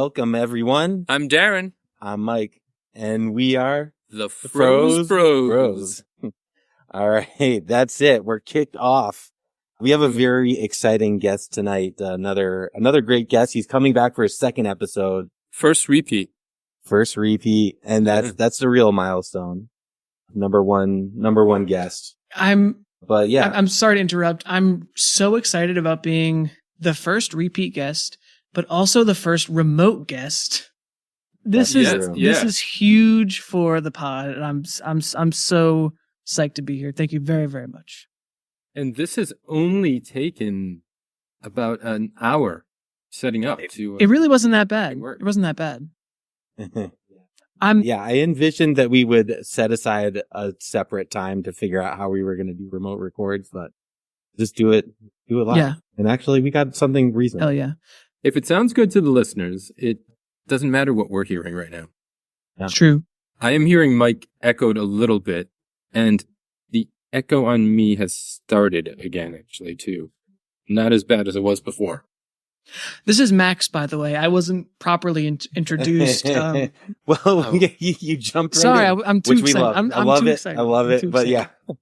Welcome, everyone. I'm Darren. I'm Mike, and we are the Frozen Bros. All right, that's it. We're kicked off. We have a very exciting guest tonight. Another great guest. He's coming back for his second episode. First repeat, and that's the real milestone. Number one guest. I'm sorry to interrupt. I'm so excited about being the first repeat guest, but also the first remote guest. This is huge for the pod, and I'm so psyched to be here. Thank you very, very much. and this has only taken about an hour setting up to. It really wasn't that bad. work. It wasn't that bad. I envisioned that we would set aside a separate time to figure out how we were going to do remote records, but just do it live. Yeah. And actually, we got something reasonable. Hell yeah. If it sounds good to the listeners, it doesn't matter what we're hearing right now. Yeah. It's true. I am hearing Mike echoed a little bit, and the echo on me has started again, actually, too. Not as bad as it was before. This is Max, by the way. I wasn't properly introduced. You jumped right Sorry, in, I'm too which we excited. love. I'm I love too it. excited. I love I'm it. too But excited. yeah,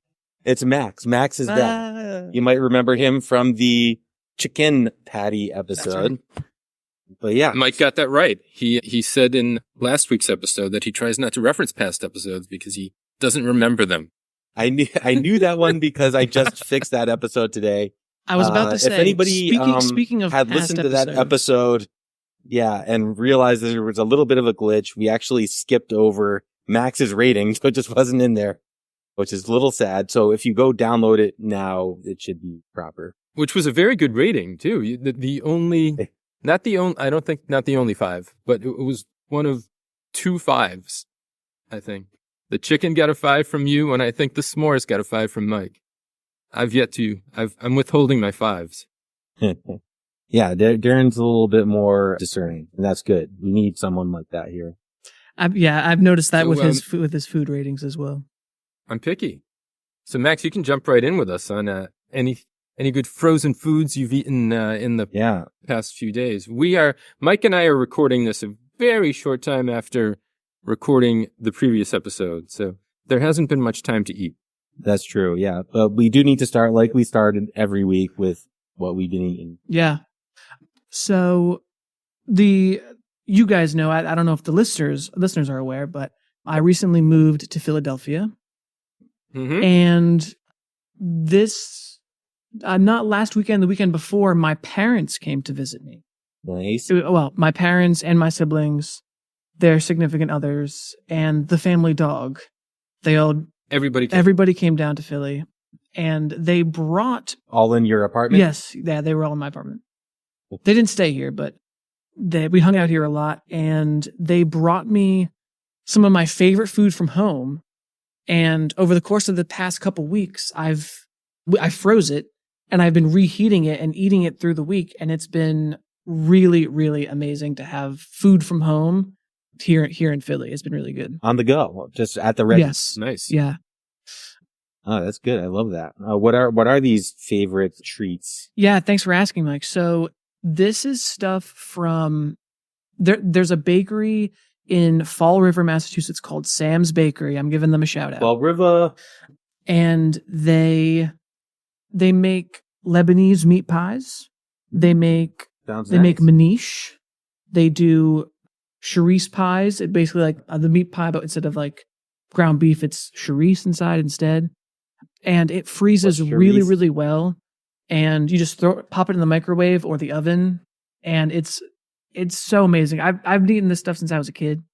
it's Max. Max is back. You might remember him from the chicken patty episode. But yeah, Mike got that right. He said in last week's episode that he tries not to reference past episodes because he doesn't remember them. I knew that one because I just fixed that episode today. I was about to say, if anybody speaking of had past listened to that episode, and realized that there was a little bit of a glitch, we actually skipped over Max's rating, so it just wasn't in there, which is a little sad. So if you go download it now, it should be proper. Which was a very good rating, too. Not the only 5, but it was one of 2 5s, I think. The chicken got a 5 from you, and I think the s'mores got a 5 from Mike. I'm withholding my 5s. Yeah, Darren's a little bit more discerning, and that's good. We need someone like that here. I've noticed that So, with his food ratings as well. I'm picky. So, Max, you can jump right in with us on any good frozen foods you've eaten in the past few days. Mike and I are recording this a very short time after recording the previous episode, so there hasn't been much time to eat. That's true, yeah. But we do need to start like we started every week with what we've been eating. Yeah. So you guys know, I don't know if the listeners are aware, but I recently moved to Philadelphia. Mm-hmm. And this, not last weekend, the weekend before, my parents came to visit me. Nice. Well, my parents and my siblings, their significant others, and the family dog. Everybody came down to Philly, and they brought... All in your apartment? Yes, yeah, they were all in my apartment. They didn't stay here, but we hung out here a lot, and they brought me some of my favorite food from home. And over the course of the past couple weeks, I froze it, and I've been reheating it and eating it through the week, and it's been really, really amazing to have food from home here in Philly. It's been really good. On the go, just at the ready. Yes. Nice. Yeah. Oh, that's good. I love that. What are these favorite treats? Yeah, thanks for asking, Mike. So this is stuff from there's a bakery in Fall River, Massachusetts called Sam's Bakery. I'm giving them a shout out. Fall River. And they make Lebanese meat pies. They make make manish. They do charisse pies. It basically like the meat pie, but instead of like ground beef, it's charisse inside instead. And it freezes really, really well. And you just pop it in the microwave or the oven, and it's so amazing. I've eaten this stuff since I was a kid.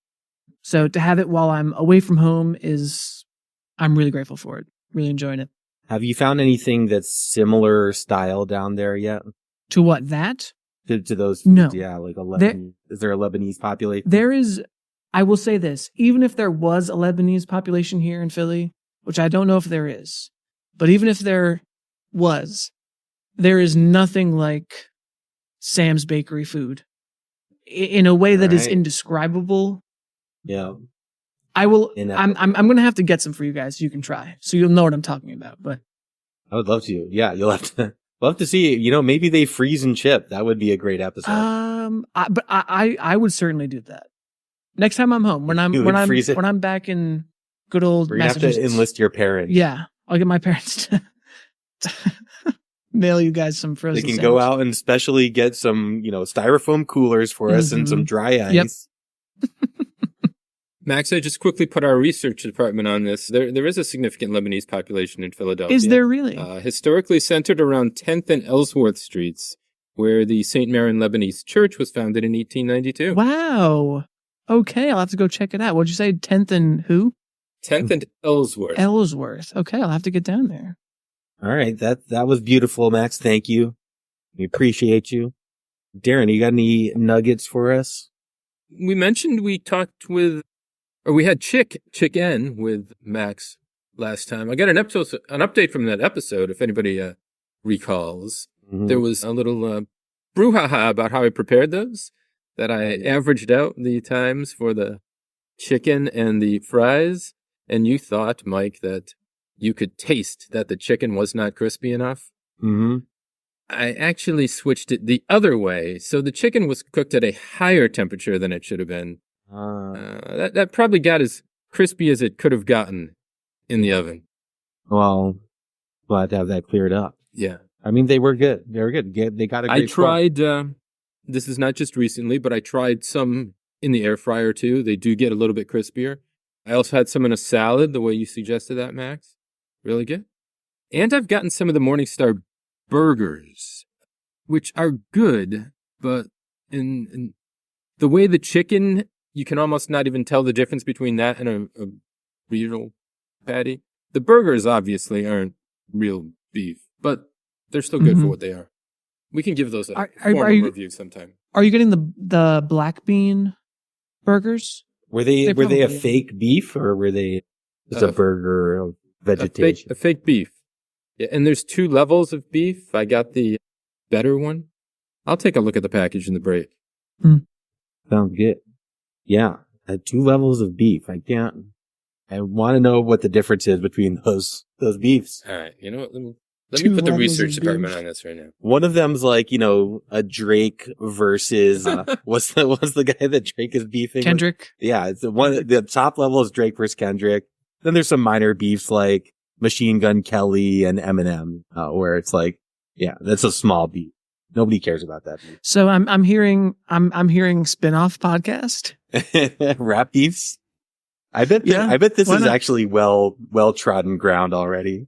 So to have it while I'm away from home I'm really grateful for it. Really enjoying it. Have you found anything that's similar style down there yet? To what, that? To those foods? No. Yeah, like a Lebanese. Is there a Lebanese population? There is. I will say this. Even if there was a Lebanese population here in Philly, which I don't know if there is, but even if there was, there is nothing like Sam's Bakery food in a way that is indescribable. Yeah. I will. I'm going to have to get some for you guys so you can try, so you'll know what I'm talking about. But I would love to. Yeah, you'll have to We'll have to see. Maybe they freeze and chip. That would be a great episode. I would certainly do that. Next time I'm home, when I'm back in good old Massachusetts. You have to enlist your parents. Yeah, I'll get my parents to mail you guys some frozen. They can go out and specially get some, styrofoam coolers for us and some dry ice. Yep. Max, I just quickly put our research department on this. There is a significant Lebanese population in Philadelphia. Is there really? Historically centered around 10th and Ellsworth Streets, where the St. Marin Lebanese Church was founded in 1892. Wow. Okay, I'll have to go check it out. What'd you say? 10th and who? 10th and Ellsworth. Ellsworth. Okay, I'll have to get down there. All right, that was beautiful, Max. Thank you. We appreciate you. Darren, you got any nuggets for us? We mentioned we had Chicken with Max last time. I got an update from that episode, if anybody recalls. Mm-hmm. There was a little brouhaha about how I prepared those, that I averaged out the times for the chicken and the fries, and you thought, Mike, that you could taste that the chicken was not crispy enough. Mm-hmm. I actually switched it the other way, so the chicken was cooked at a higher temperature than it should have been. That probably got as crispy as it could have gotten in the oven. Well, glad to have that cleared up. Yeah. I mean, they were good. They were good. They got a great I tried, this is not just recently, but I tried some in the air fryer too. They do get a little bit crispier. I also had some in a salad, the way you suggested that, Max. Really good. And I've gotten some of the Morningstar burgers, which are good, but in the way the chicken, you can almost not even tell the difference between that and a real patty. The burgers obviously aren't real beef, but they're still good for what they are. We can give those a formal review sometime. Are you getting the black bean burgers? Were they a fake beef, or were they just a burger of vegetation? A fake beef. Yeah, and there's 2 levels of beef. I got the better one. I'll take a look at the package in the break. Sounds good. Yeah, 2 levels of beef. I want to know what the difference is between those beefs. All right, you know what? Let me put the research department on this right now. One of them's like, a Drake versus what's the guy that Drake is beefing? Kendrick. Yeah, it's the top level is Drake versus Kendrick. Then there's some minor beefs like Machine Gun Kelly and Eminem, where it's like, yeah, that's a small beef. Nobody cares about that beef. So I'm hearing spin-off podcast. Rap beefs. I bet this is actually well trodden ground already.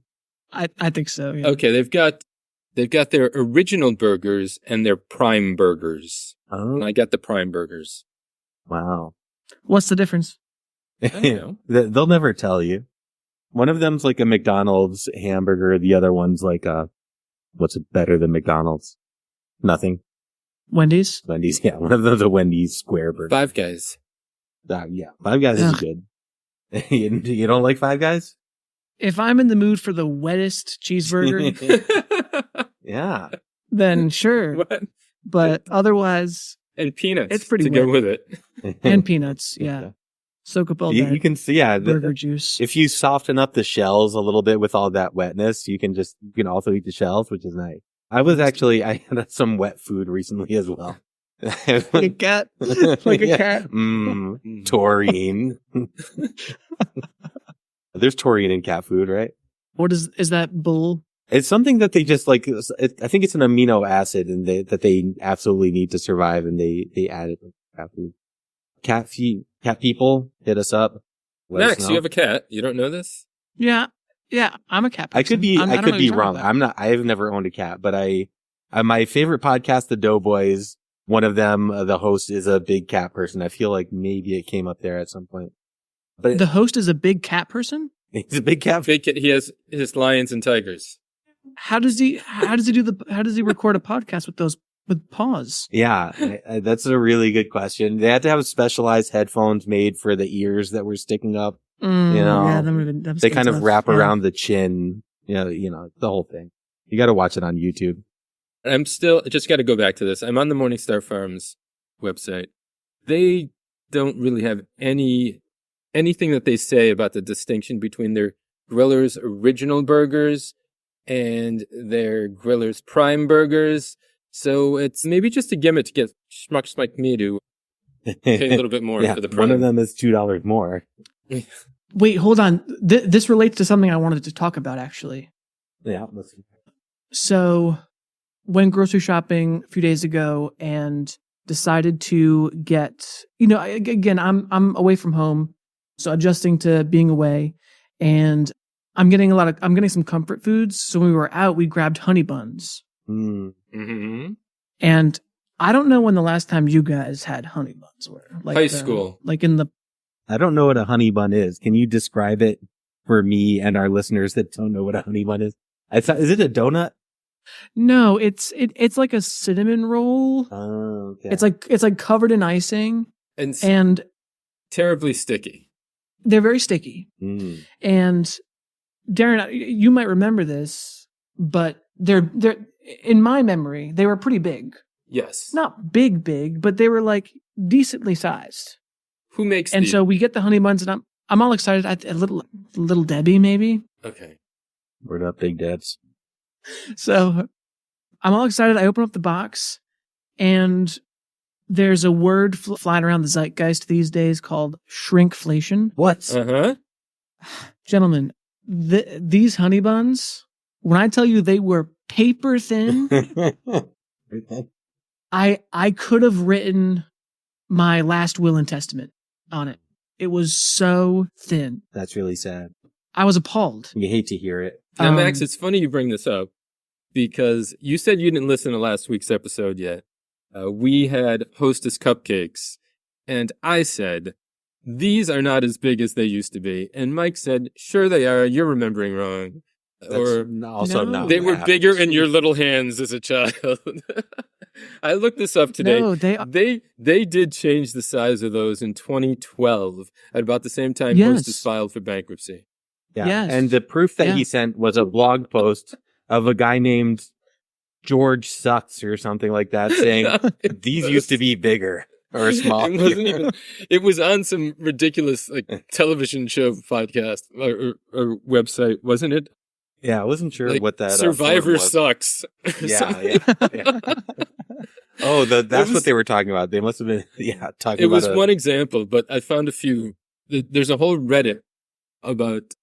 I think so. Yeah. Okay, they've got their original burgers and their prime burgers. Oh. And I got the prime burgers. Wow. What's the difference? I don't know. They'll never tell you. One of them's like a McDonald's hamburger. The other one's like what's better than McDonald's? Nothing. Wendy's? Wendy's, yeah. One of them's a Wendy's square burger. Five Guys. Yeah. Five Guys is good. You don't like Five Guys? If I'm in the mood for the wettest cheeseburger, yeah, then sure. What? But otherwise, and peanuts. It's pretty to go with it. And peanuts, yeah. Soak up all that. You can see, yeah, burger juice. If you soften up the shells a little bit with all that wetness, you can also eat the shells, which is nice. I had some wet food recently as well. Like a cat, like a cat. Taurine. There's taurine in cat food, right? What is that bull? It's something that they just like. I think it's an amino acid, and that they absolutely need to survive, and they add it to cat food. Cat people, hit us up. Max, you have a cat. You don't know this? Yeah. I'm a cat person. I could be wrong. I'm not. I've never owned a cat, but my favorite podcast, The Doughboys. One of them, the host is a big cat person. I feel like maybe it came up there at some point. But the host is a big cat person? He's a big cat. Big cat. He has his lions and tigers. How does he record a podcast with paws? Yeah, that's a really good question. They had to have specialized headphones made for the ears that were sticking up. Yeah, they kind of wrap around the chin. The whole thing. You got to watch it on YouTube. I'm still just got to go back to this. I'm on the Morningstar Farms website. They don't really have anything that they say about the distinction between their grillers' original burgers and their Griller's Prime burgers. So it's maybe just a gimmick to get schmucks like me to pay a little bit more for the Prime. One of them is $2 more. Wait, hold on. This relates to something I wanted to talk about, actually. Yeah. Let's see. So, went grocery shopping a few days ago and decided to get, again, I'm away from home, so adjusting to being away, and I'm getting some comfort foods. So when we were out, we grabbed honey buns. Mm-hmm. And I don't know when the last time you guys had honey buns were. Like high school. I don't know what a honey bun is. Can you describe it for me and our listeners that don't know what a honey bun is? Is it a donut? No, it's like a cinnamon roll. Oh, okay. It's like covered in icing and terribly sticky. They're very sticky. And Darren, you might remember this, but they're in my memory, they were pretty big. Yes. Not big, but they were like decently sized. Who makes And so we get the honey buns, and I'm all excited. A little Debbie, maybe. Okay. Word up, Big Debs. So I'm all excited. I open up the box, and there's a word flying around the zeitgeist these days called shrinkflation. What? Uh-huh. Gentlemen, these honey buns, when I tell you they were paper thin, I could have written my last will and testament on it. It was so thin. That's really sad. I was appalled. You hate to hear it. Now, Max, it's funny you bring this up because you said you didn't listen to last week's episode yet. We had Hostess cupcakes, and I said, these are not as big as they used to be. And Mike said, sure they are. You're remembering wrong. They were bigger in your little hands as a child. I looked this up today. No, they did change the size of those in 2012 at about the same time Hostess filed for bankruptcy. Yeah. Yes. And the proof that he sent was a blog post of a guy named George Sucks or something like that saying these used to be bigger or small. It wasn't even. It was on some ridiculous television show podcast or website, wasn't it? Yeah, I wasn't sure what that Survivor was. Sucks. Yeah. Oh, that's what they were talking about. They must have been talking about. It was one example, but I found a few. There's a whole Reddit about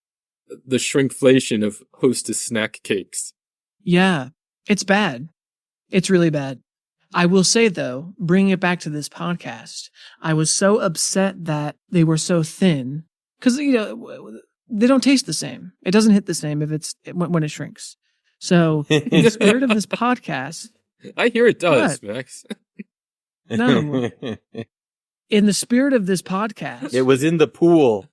the shrinkflation of Hostess snack cakes. Yeah, it's bad. It's really bad. I will say, though, bringing it back to this podcast, I was so upset that they were so thin because, they don't taste the same. It doesn't hit the same when it shrinks. So, in the spirit of this podcast... I hear it does, Max. No. In the spirit of this podcast... It was in the pool.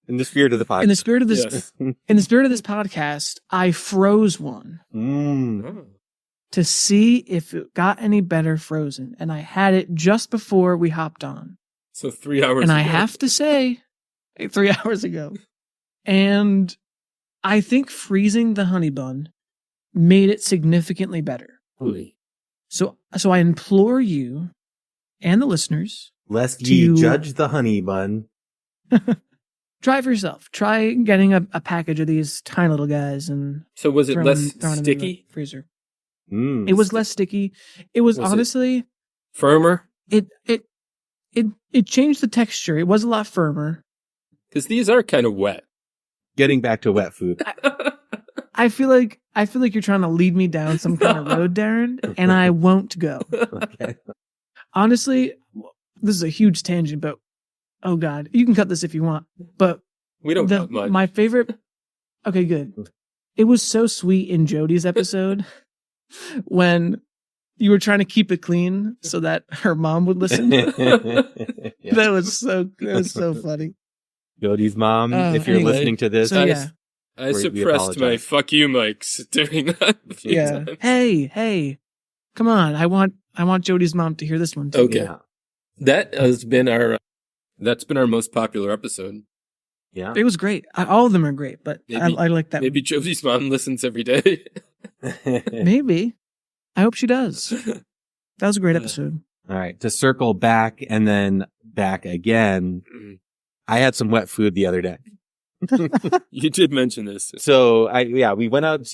In the spirit of the podcast. In the spirit of this, in the spirit of this podcast, I froze one to see if it got any better frozen, and I had it just before we hopped on. So 3 hours. And ago. I have to say, 3 hours ago, and I think freezing the honey bun made it significantly better. Holy. So I implore you and the listeners, lest ye judge the honey bun. Try it for yourself. Try getting a package of these tiny little guys and so was it less sticky? In the freezer. It was less sticky. It was honestly firmer. It changed the texture. It was a lot firmer. Because these are kind of wet. Getting back to wet food. I feel like you're trying to lead me down some kind of road, Darren, and I won't go. Okay. Honestly, this is a huge tangent, but oh God, you can cut this if you want. But we don't cut much. My favorite. Okay, good. It was so sweet in Jody's episode when you were trying to keep it clean so that her mom would listen. That was so funny. Jody's mom, if you're listening to this, I suppressed my "fuck you" mics during that. Yeah. Times. Hey, come on! I want Jody's mom to hear this one too. Okay. Yeah. That's been our most popular episode. Yeah. It was great. All of them are great, but I like that. Maybe Jody's mom listens every day. Maybe. I hope she does. That was a great episode. All right. To circle back and then back again. I had some wet food the other day. You did mention this. So we went out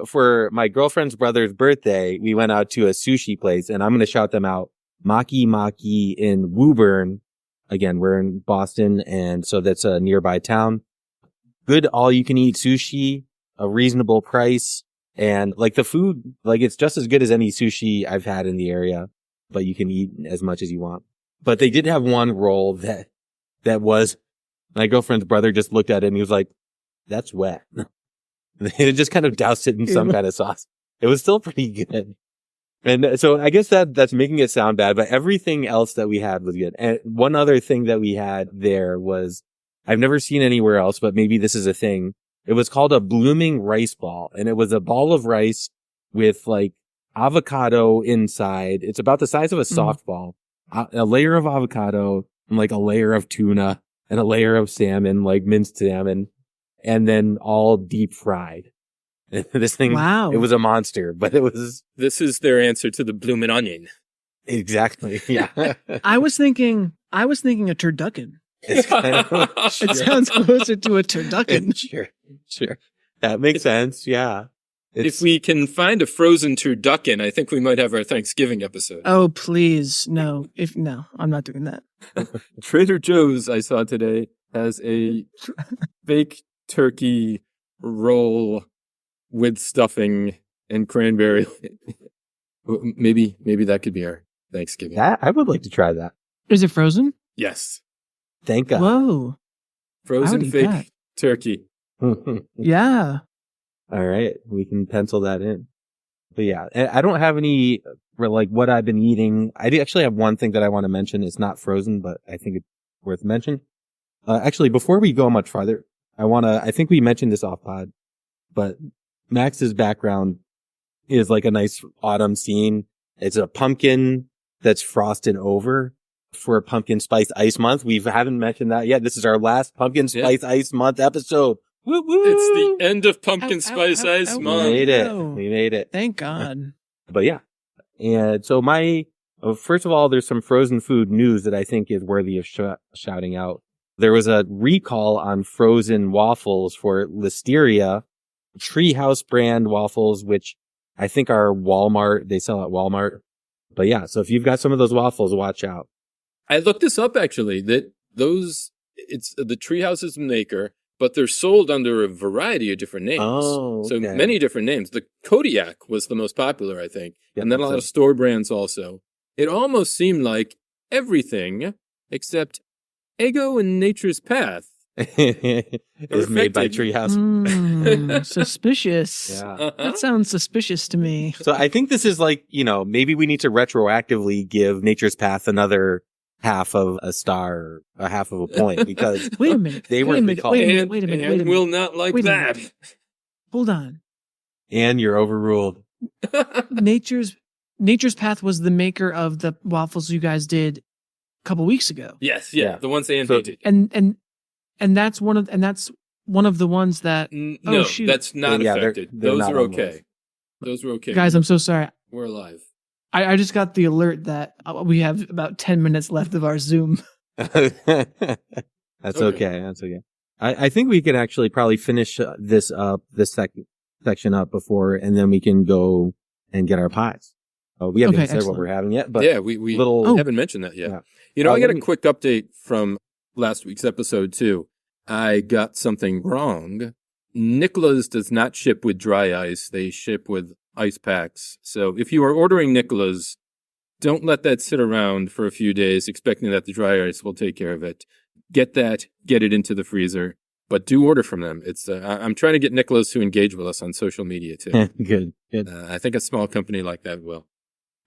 for my girlfriend's brother's birthday, we went out to a sushi place, and I'm going to shout them out. Maki Maki in Woburn. Again, we're in Boston, and so that's a nearby town. Good all-you-can-eat sushi, a reasonable price, and like the food, like it's just as good as any sushi I've had in the area, but you can eat as much as you want. But they did have one roll that was, my girlfriend's brother just looked at it and he was like, "That's wet." They just kind of doused it in some kind of sauce. It was still pretty good. And so I guess that's making it sound bad, but everything else that we had was good. And one other thing that we had there was, I've never seen anywhere else, but maybe this is a thing. It was called a blooming rice ball, and it was a ball of rice with like avocado inside. It's about the size of a softball, a layer of avocado and like a layer of tuna and a layer of salmon, like minced salmon, and then all deep fried. This thing, wow. It was a monster, but it was. This is their answer to the bloomin' onion. Exactly. Yeah. I was thinking a turducken. It's kind of, It sounds closer to a turducken. Sure. That makes sense. Yeah. If we can find a frozen turducken, I think we might have our Thanksgiving episode. Oh, please. No. I'm not doing that. Trader Joe's, I saw today, has a fake turkey roll with stuffing and cranberry. Maybe that could be our Thanksgiving. I would like to try that. Is it frozen? Yes. Thank God. Whoa. Frozen fake turkey. Yeah. All right. We can pencil that in. But yeah, I don't have any for like what I've been eating. I actually have one thing that I want to mention. It's not frozen, but I think it's worth mention. Actually, before we go much farther, I think we mentioned this off pod, but Max's background is like a nice autumn scene. It's a pumpkin that's frosted over for Pumpkin Spice Ice Month. We haven't mentioned that yet. This is our last Pumpkin Spice Ice Month episode. Woo woo! It's the end of Pumpkin Spice Ice Month. We made it. Thank God. But yeah. And so first of all, there's some frozen food news that I think is worthy of shouting out. There was a recall on frozen waffles for Listeria, Treehouse brand waffles, which I think are Walmart. They sell at Walmart. But yeah, so if you've got some of those waffles, watch out. I looked this up actually, it's the Treehouse's maker, but they're sold under a variety of different names. Oh, okay. So many different names. The Kodiak was the most popular, I think. Yep, and then a lot of store brands also. It almost seemed like everything except Eggo and Nature's Path is made by Treehouse. Suspicious. Yeah. That sounds suspicious to me. So I think this is like, maybe we need to retroactively give Nature's Path another half of a star, or a half of a point, because wait a minute. They were Wait a minute. Will not like that. Hold on. And you're overruled. Nature's Path was the maker of the waffles you guys did a couple weeks ago. Yes, yeah. The ones they did. And that's one of the ones that no, shoot. that's not affected. They're Those not are on okay. Those were okay. Guys, I'm so sorry. We're alive. I just got the alert that we have about 10 minutes left of our Zoom. That's okay. That's okay. I think we can actually probably finish this section up before, and then we can go and get our pies. We haven't said what we're having yet, but yeah, we haven't mentioned that yet. Yeah. I got a quick update from last week's episode too. I got something wrong. Nicola's does not ship with dry ice. They ship with ice packs. So if you are ordering Nicola's, don't let that sit around for a few days expecting that the dry ice will take care of it. Get it into the freezer, but do order from them. It's I'm trying to get Nicola's to engage with us on social media too. Good. I think a small company like that will.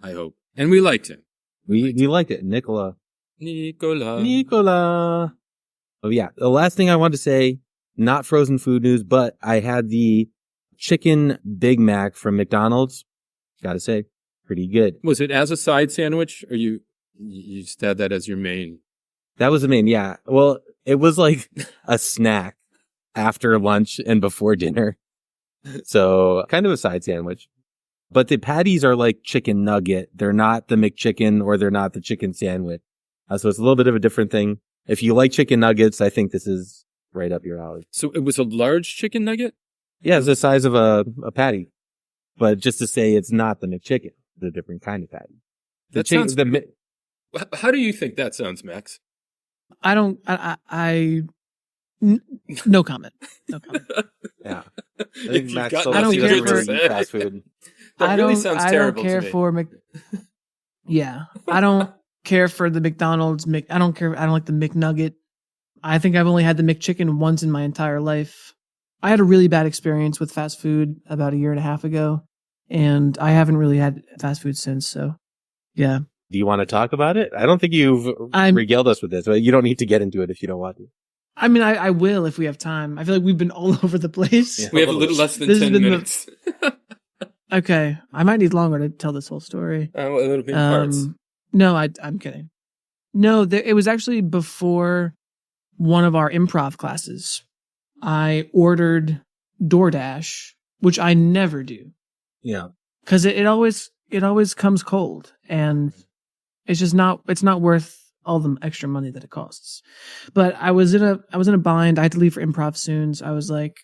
I hope. And we liked him. We liked it. Nicola. Oh yeah. The last thing I wanted to say, not frozen food news, but I had the chicken Big Mac from McDonald's. Gotta say, pretty good. Was it as a side sandwich, or you just had that as your main? That was the main, yeah. Well, it was like a snack after lunch and before dinner. So kind of a side sandwich. But the patties are like chicken nugget. They're not the McChicken, or they're not the chicken sandwich. So it's a little bit of a different thing. if you like chicken nuggets, I think this is right up your alley. So it was a large chicken nugget? Yeah, it's the size of a patty. But just to say it's not the McChicken, it's a different kind of patty. How do you think that sounds, Max? No comment. No comment. Yeah. I think Max I don't care for fast food. That really sounds terrible I don't care to me. for Yeah. I don't care for the McDonald's I don't like the McNugget. I think I've only had the McChicken once in my entire life. I had a really bad experience with fast food about a year and a half ago, and I haven't really had fast food since, so yeah. Do you want to talk about it? I don't think you've regaled us with this, but you don't need to get into it if you don't want to. I mean, I will if we have time. I feel like we've been all over the place. Yeah, we have a little less than 10 minutes. Okay. I might need longer to tell this whole story. A little bit parts. No, I'm kidding. No, it was actually before one of our improv classes. I ordered DoorDash, which I never do. Yeah. Because it always comes cold, and it's not worth all the extra money that it costs. But I was in a bind. I had to leave for improv soon. So I was like,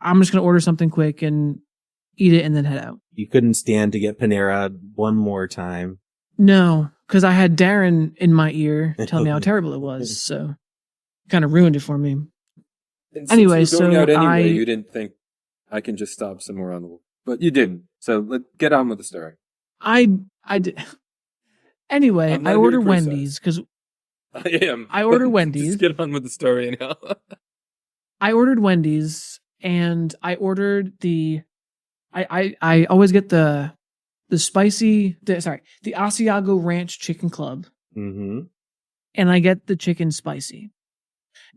I'm just gonna order something quick and eat it and then head out. You couldn't stand to get Panera one more time. No, because I had Darren in my ear telling me how terrible it was. So kind of ruined it for me. Anyway, you didn't think I can just stop somewhere on the wall, but you didn't. So let's get on with the story. I did. Anyway, I order Wendy's because I am. I order Wendy's. Just get on with the story anyhow. I ordered Wendy's, and I ordered I always get the Asiago Ranch Chicken Club. Mm-hmm. And I get the chicken spicy.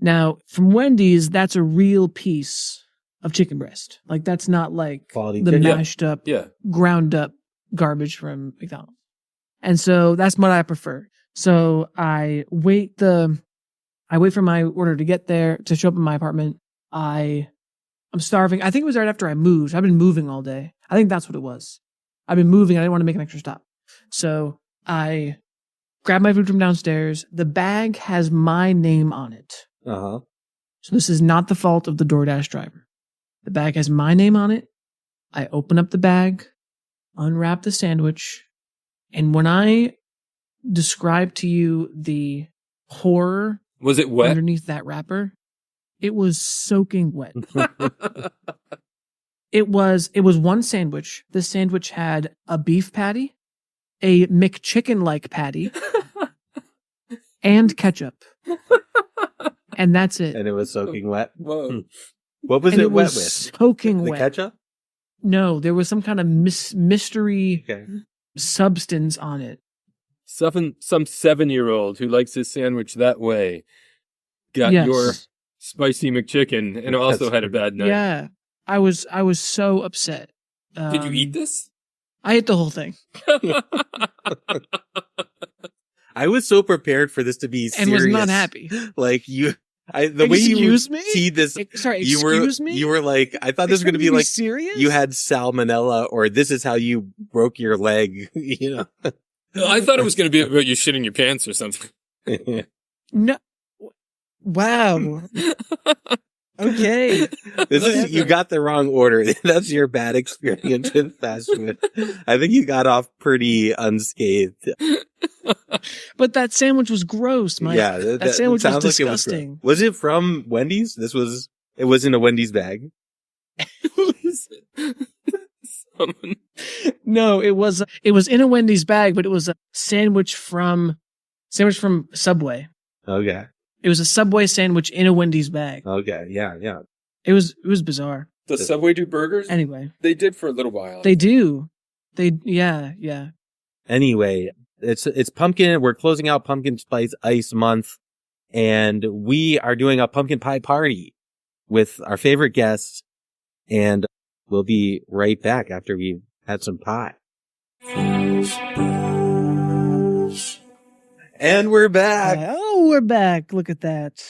Now, from Wendy's, that's a real piece of chicken breast. Like, that's not like quality the chicken. mashed up, ground up garbage from McDonald's. And so that's what I prefer. So I wait for my order to get there, to show up in my apartment. I'm starving. I think it was right after I moved. I've been moving all day. I think that's what it was. I've been moving. I didn't want to make an extra stop. So I grab my food from downstairs. The bag has my name on it. Uh-huh. So this is not the fault of the DoorDash driver. The bag has my name on it. I open up the bag, unwrap the sandwich, and when I describe to you the horror was it wet underneath that wrapper, it was soaking wet. It was one sandwich. This sandwich had a beef patty, a McChicken-like patty, and ketchup. And that's it. And it was soaking wet. Whoa. What was it wet with? Soaking wet. The ketchup? No, there was some kind of mystery substance on it. Some 7-year-old who likes his sandwich that way got your spicy McChicken and also had a bad night. Yeah. I was so upset. Did you eat this? I ate the whole thing. I was so prepared for this to be serious. And was not happy. Like the excuse way you me? see this, sorry, excuse me? Me? You were like, I thought this was going to be like, serious? You had salmonella, or this is how you broke your leg, you know? I thought it was going to be about you shitting your pants or something. No. Wow. Okay. You got the wrong order. That's your bad experience with fast food. I think you got off pretty unscathed. But that sandwich was gross, Mike. Yeah, that sandwich was disgusting. Like was it from Wendy's? It was in a Wendy's bag. No, it was in a Wendy's bag, but it was a sandwich from Subway. Okay. It was a Subway sandwich in a Wendy's bag. Okay, yeah. It was bizarre. Does Subway do burgers? Anyway. They did for a little while. They do. Yeah. Anyway, it's pumpkin. We're closing out Pumpkin Spice Ice Month, and we are doing a pumpkin pie party with our favorite guests, and we'll be right back after we've had some pie. And we're back. Oh, we're back. Look at that.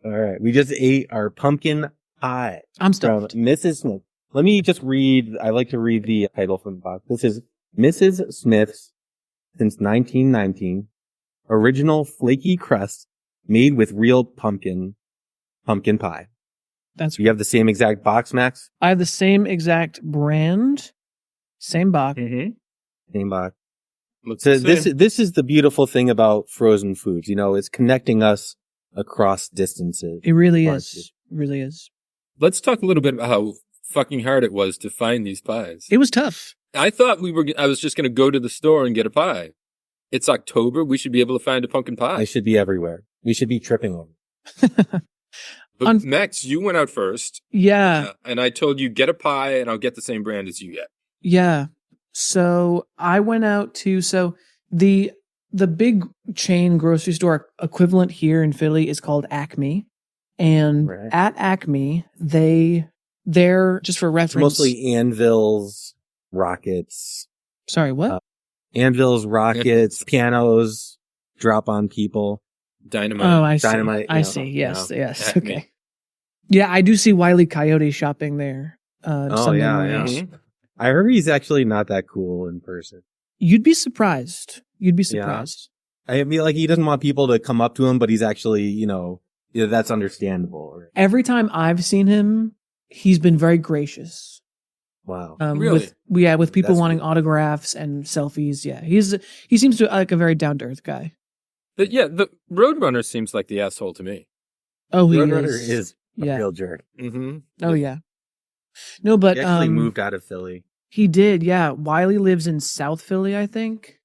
All right. We just ate our pumpkin pie. I'm stuffed. From Mrs. Smith. Let me just read. I like to read the title from the box. This is Mrs. Smith's since 1919. Original flaky crust made with real pumpkin pie. You have the same exact box, Max? I have the same exact brand, same box. Mm-hmm. Same box. So this is the beautiful thing about frozen foods. You know, it's connecting us across distances. It really is. It really is. Let's talk a little bit about how fucking hard it was to find these pies. It was tough. I thought I was just going to go to the store and get a pie. It's October. We should be able to find a pumpkin pie. I should be everywhere. We should be tripping over. But Max, you went out first. Yeah. And I told you, get a pie and I'll get the same brand as you get. Yeah. So I went out to, the big chain grocery store equivalent here in Philly is called Acme. And at Acme, they're just for reference. It's mostly anvils, rockets. Sorry, what? Anvils, rockets, pianos, drop on people. Dynamite. Oh, I see. Dynamite. I see. Yes. Okay. Yeah, I do see Wile E. Coyote shopping there. Sunday mornings. Mm-hmm. I heard he's actually not that cool in person. You'd be surprised. I mean, like, he doesn't want people to come up to him, but he's actually, that's understandable. Every time I've seen him, he's been very gracious. Wow. Really? With people wanting autographs and selfies. Yeah, he seems to like a very down to earth guy. But yeah, the Roadrunner seems like the asshole to me. Oh, he Roadrunner is a real jerk. Mm-hmm. Oh yeah. No, but he actually moved out of Philly. He did, yeah. Wiley lives in South Philly, I think.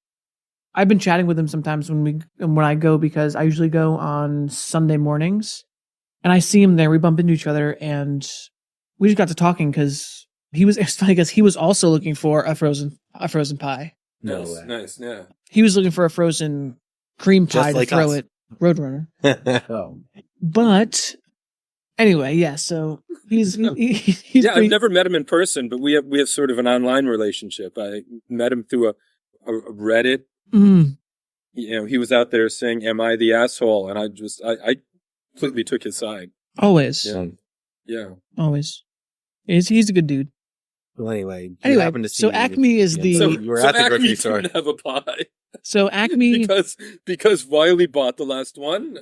I've been chatting with him sometimes when I go, because I usually go on Sunday mornings, and I see him there. We bump into each other, and we just got to talking because it's funny because he was also looking for a frozen pie. No way. Nice, yeah. He was looking for a frozen cream pie like to throw us. at Roadrunner. Oh. But anyway, yeah. So he's I've never met him in person, but we have sort of an online relationship. I met him through a Reddit. Mm. He was out there saying, "Am I the asshole?" And I completely took his side. Always. Yeah. Always. He's a good dude. Well, anyway, happened to see so Acme is the. So you were at the grocery store. Acme didn't have a pie. So Acme, because Wiley bought the last one.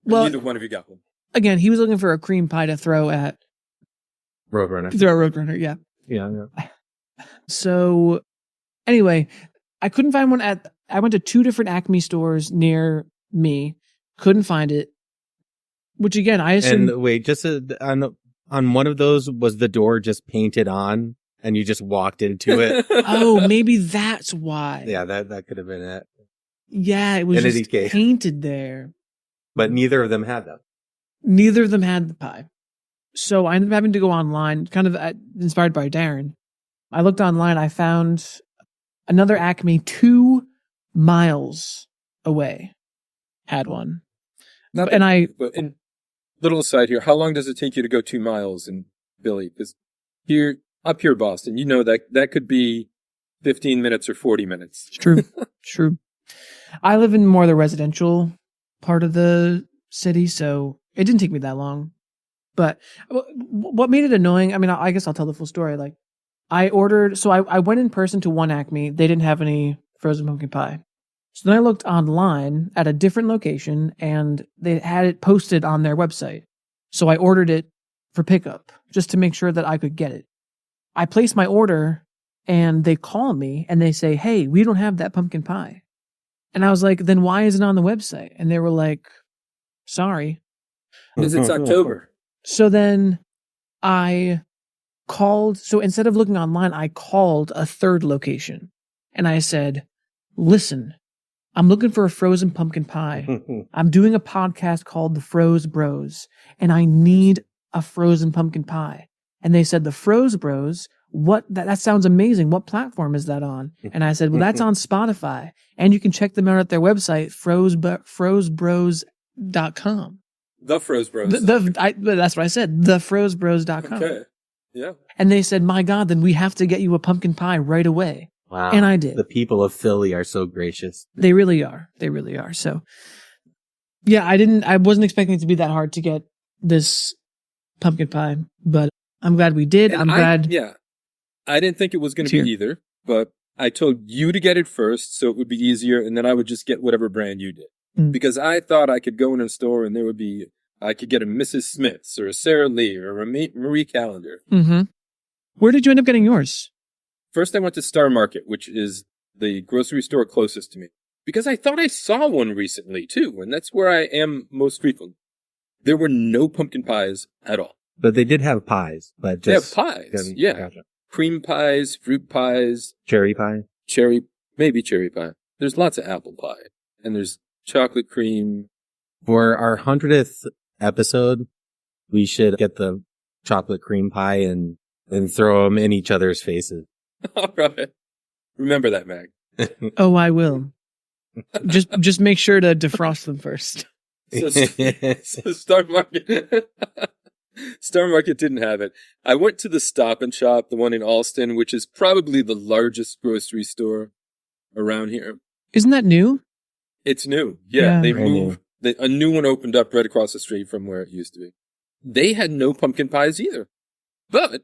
Well, neither one of you got one. Again, he was looking for a cream pie to throw at Roadrunner. Yeah. Yeah. So anyway, I couldn't find one I went to 2 different Acme stores near me. Couldn't find it. Which again, I assume. And wait, just on one of those, was the door just painted on and you just walked into it? Oh, maybe that's why. Yeah, that could have been it. Yeah, it was just painted there. But neither of them had them. Neither of them had the pie. So I ended up having to go online, kind of inspired by Darren. I looked online. I found another Acme 2 miles away had one. Little aside here, how long does it take you to go 2 miles in Philly? Because up here, Boston, that could be 15 minutes or 40 minutes. It's true. True. I live in more the residential part of the city, so it didn't take me that long. But what made it annoying, I mean, I guess I'll tell the full story. Like, I ordered, so I went in person to one Acme. They didn't have any frozen pumpkin pie. So then I looked online at a different location, and they had it posted on their website. So I ordered it for pickup, just to make sure that I could get it. I placed my order, and they call me, and they say, "Hey, we don't have that pumpkin pie." And I was like, "Then why is it on the website?" And they were like, "Sorry." Because it's October. So then I called. So instead of looking online, I called a third location, and I said, "Listen, I'm looking for a frozen pumpkin pie. I'm doing a podcast called The Froze Bros, and I need a frozen pumpkin pie." And they said, "The Froze Bros? What? That sounds amazing. What platform is that on?" And I said, "Well, that's on Spotify, and you can check them out at their website, frozebros.com. The Froze Bros. That's what I said. Thefrozebros.com. Okay. Yeah. And they said, "My God, then we have to get you a pumpkin pie right away." Wow. And I did. The people of Philly are so gracious. They really are. They really are. So, yeah, I wasn't expecting it to be that hard to get this pumpkin pie, but I'm glad we did. And I'm glad. Yeah. I didn't think it was going to be either, but I told you to get it first so it would be easier, and then I would just get whatever brand you did. because I thought I could go in a store and I could get a Mrs. Smith's or a Sara Lee or a Marie Callender. Mm-hmm. Where did you end up getting yours? First, I went to Star Market, which is the grocery store closest to me, because I thought I saw one recently, too, and that's where I am most frequent. There were no pumpkin pies at all. But they did have pies. But just they have pies, yeah. Gotcha. Cream pies, fruit pies. Cherry pie? Maybe cherry pie. There's lots of apple pie. And there's chocolate cream. For our 100th episode, we should get the chocolate cream pie and throw them in each other's faces. All right. Remember that, Mag. Oh, I will. Just make sure to defrost them first. So Star Market didn't have it. I went to the Stop and Shop, the one in Alston, which is probably the largest grocery store around here. Isn't that new? It's new. Yeah. They moved. A new one opened up right across the street from where it used to be. They had no pumpkin pies either. But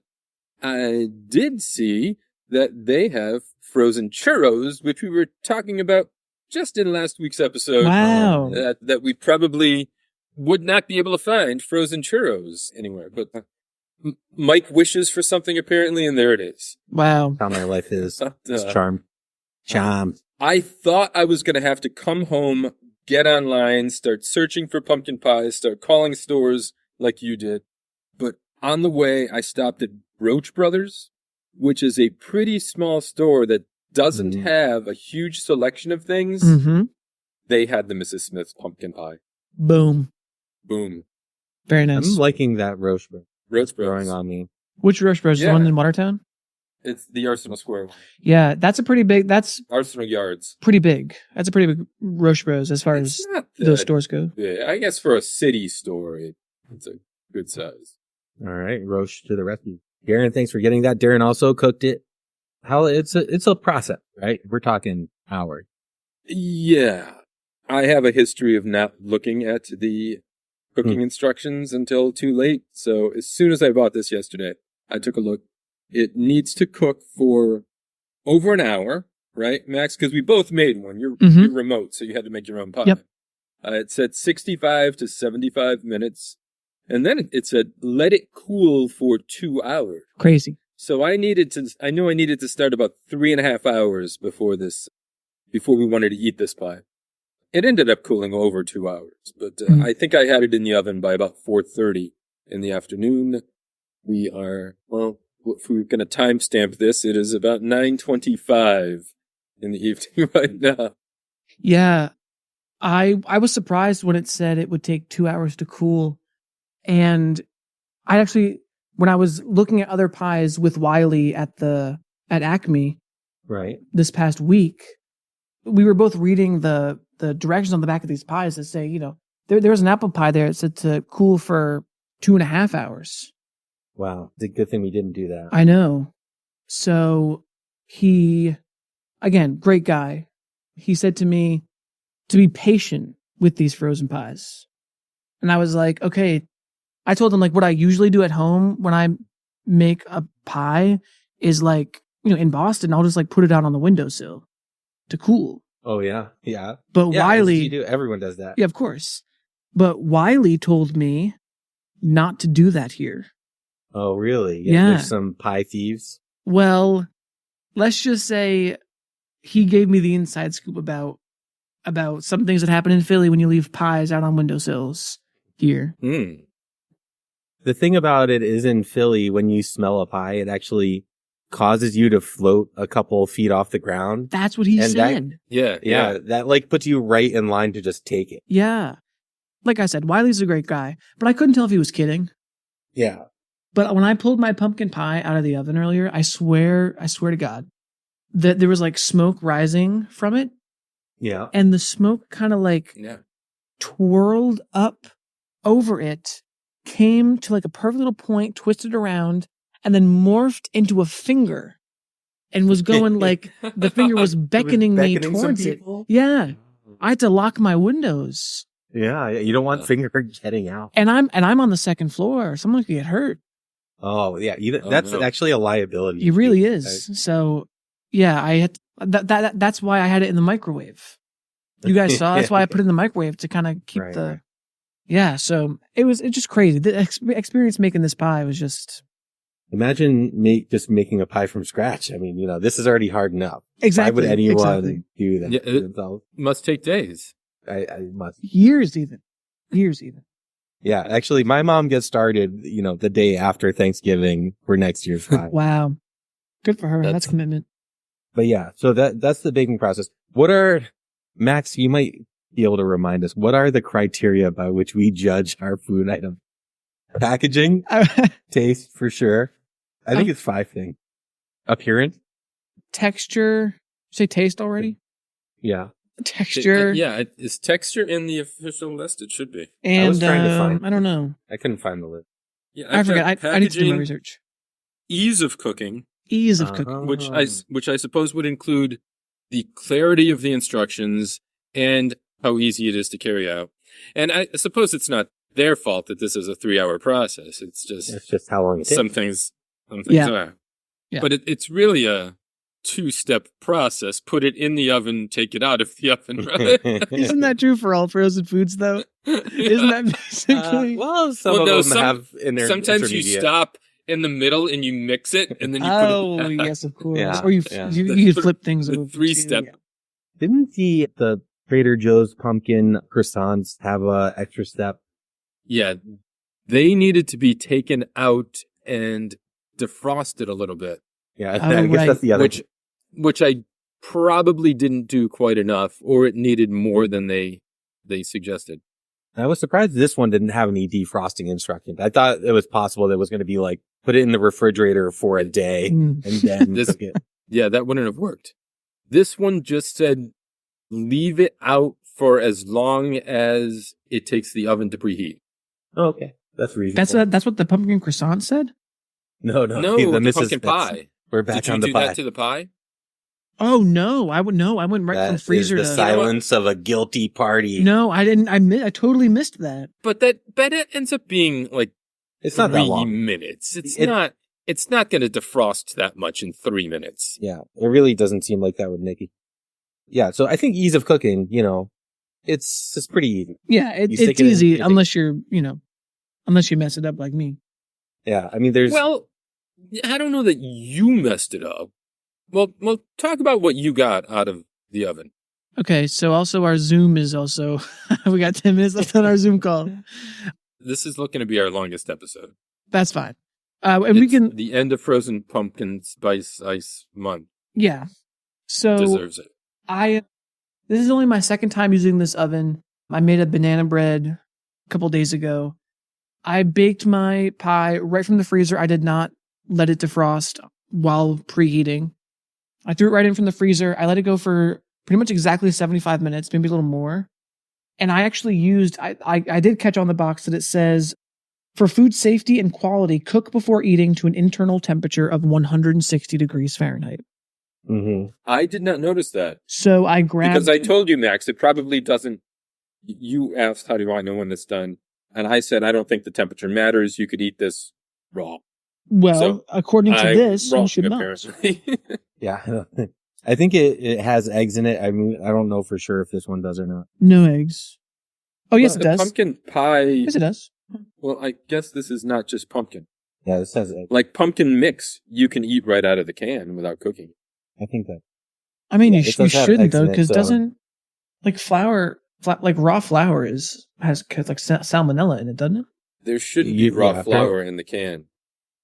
I did see that they have frozen churros, which we were talking about just in last week's episode. Wow. That we probably would not be able to find frozen churros anywhere. But Mike wishes for something apparently, and there it is. Wow. How my life is. It's charmed. I thought I was going to have to come home, get online, start searching for pumpkin pies, start calling stores like you did. But on the way, I stopped at Roach Brothers, which is a pretty small store that doesn't have a huge selection of things. Mm-hmm. They had the Mrs. Smith's pumpkin pie. Boom. Very nice. I'm liking that Roach Bros. Roach Bros. Growing on me. Which Roach Bros? Yeah. The one in Watertown? It's the Arsenal Square one. Yeah, that's Arsenal Yards. Pretty big. That's a pretty big Roach Bros as far as those stores go. Yeah, I guess for a city store, it's a good size. All right, Roach to the rescue. Darren, thanks for getting that. Darren also cooked it. It's a process, right? We're talking hours. Yeah. I have a history of not looking at the cooking instructions until too late. So as soon as I bought this yesterday, I took a look. It needs to cook for over an hour, right, Max? Because we both made one. You're remote, so you had to make your own pie. Yep. It said 65 to 75 minutes. And then it said, let it cool for 2 hours. Crazy. So I knew I needed to start about 3.5 hours before we wanted to eat this pie. It ended up cooling over 2 hours, but I think I had it in the oven by about 4:30 in the afternoon. If we're going to timestamp this, it is about 9:25 in the evening right now. Yeah. I was surprised when it said it would take 2 hours to cool. And I actually, when I was looking at other pies with Wiley at Acme, right, this past week, we were both reading the directions on the back of these pies that say, there was an apple pie there that said to cool for 2.5 hours. Wow. It's a good thing we didn't do that. I know. So he, again, great guy. He said to me to be patient with these frozen pies. And I was like, okay. I told him what I usually do at home when I make a pie is in Boston, I'll just put it out on the windowsill to cool. Oh yeah. Yeah. But Wiley, everyone does that. Yeah, of course. But Wiley told me not to do that here. Oh, really? Yeah. There's some pie thieves. Well, let's just say he gave me the inside scoop about some things that happen in Philly when you leave pies out on windowsills here. The thing about it is in Philly, when you smell a pie, it actually causes you to float a couple feet off the ground. That's what he said. Yeah. That puts you right in line to just take it. Yeah. Like I said, Wiley's a great guy, but I couldn't tell if he was kidding. Yeah. But when I pulled my pumpkin pie out of the oven earlier, I swear to God, that there was smoke rising from it. Yeah. And the smoke kind of twirled up over it, came to a perfect little point, twisted around, and then morphed into a finger and was going the finger was beckoning me towards it. Yeah. I had to lock my windows. Yeah. You don't want finger getting out. And I'm on the second floor. Someone could get hurt. Oh yeah. That's actually a liability. It really is. So yeah, I had that's why I had it in the microwave. You guys saw. That's why I put it in the microwave to kind of keep the. Right. Yeah, so it's just crazy. The experience making this pie was just. Imagine just making a pie from scratch. I mean, this is already hard enough. Exactly. Why would anyone do that? Yeah, it must take days. I must. Years even. Yeah, actually, my mom gets started, the day after Thanksgiving for next year's pie. Wow. Good for her. That's commitment. But yeah, so that's the baking process. Max, you might be able to remind us, what are the criteria by which we judge our food item? Packaging, taste for sure. I think it's 5 things. Appearance. Texture. Say taste already? Yeah. Texture. Is texture in the official list? It should be. And I was trying to find. I don't know. I couldn't find the list. Yeah, I forgot. I need to do my research. Ease of cooking. Which I suppose would include the clarity of the instructions and how easy it is to carry out. And I suppose it's not their fault that this is a 3-hour process. It's just how long it takes. Some things are. Yeah. But it's really a 2-step process. Put it in the oven, take it out of the oven. Isn't that true for all frozen foods, though? Isn't that basically? Some of them have in their sometimes you stop in the middle and you mix it, and then you put it. Yes, of course. Yeah, or you flip things over. 3-step. Yeah. Didn't the Trader Joe's pumpkin croissants have a extra step? Yeah, they needed to be taken out and defrosted a little bit. Yeah, I guess that's the other. Which I probably didn't do quite enough, or it needed more than they suggested. I was surprised this one didn't have any defrosting instructions. I thought it was possible that it was going to be like, put it in the refrigerator for a day and then cook it. Yeah, that wouldn't have worked. This one just said, leave it out for as long as it takes the oven to preheat. Oh, okay. That's reasonable. That's what the pumpkin croissant said? No, the pumpkin pie. We're back on the pie. Did you do that to the pie? Oh, no. I went right from freezer to... the silence of a guilty party. No, I didn't. I totally missed that. But that ends up being like it's not that long. 3 minutes. It's not going to defrost that much in 3 minutes. Yeah, it really doesn't seem like that with Nikki. Yeah, so I think ease of cooking, it's pretty easy. Yeah, it's easy unless unless you mess it up like me. Yeah, I mean, Well, I don't know that you messed it up. Well, talk about what you got out of the oven. Okay, so also our Zoom is also... we got 10 minutes left on our Zoom call. This is looking to be our longest episode. That's fine. And we can... the end of Frozen Pumpkin Spice Ice month. Yeah. So... deserves it. This is only my second time using this oven. I made a banana bread a couple days ago. I baked my pie right from the freezer. I did not let it defrost while preheating. I threw it right in from the freezer. I let it go for pretty much exactly 75 minutes, maybe a little more. And I actually used, I did catch on the box that it says, for food safety and quality, cook before eating to an internal temperature of 160 degrees Fahrenheit. Mm-hmm. I did not notice that. So I grabbed... because I told you, Max, it probably doesn't... You asked, how do I know when it's done? And I said, I don't think the temperature matters. You could eat this raw. Well, so according to this, you should not. Yeah. I think it has eggs in it. I mean, I don't know for sure if this one does or not. No eggs. Oh, yes, it does. Pumpkin pie... yes, it does. Well, I guess this is not just pumpkin. Yeah, this has eggs. Like pumpkin mix, you can eat right out of the can without cooking. I think that. I mean, you shouldn't, though, because doesn't... like flour... like raw flour has like salmonella in it, doesn't it? There shouldn't be raw flour in the can.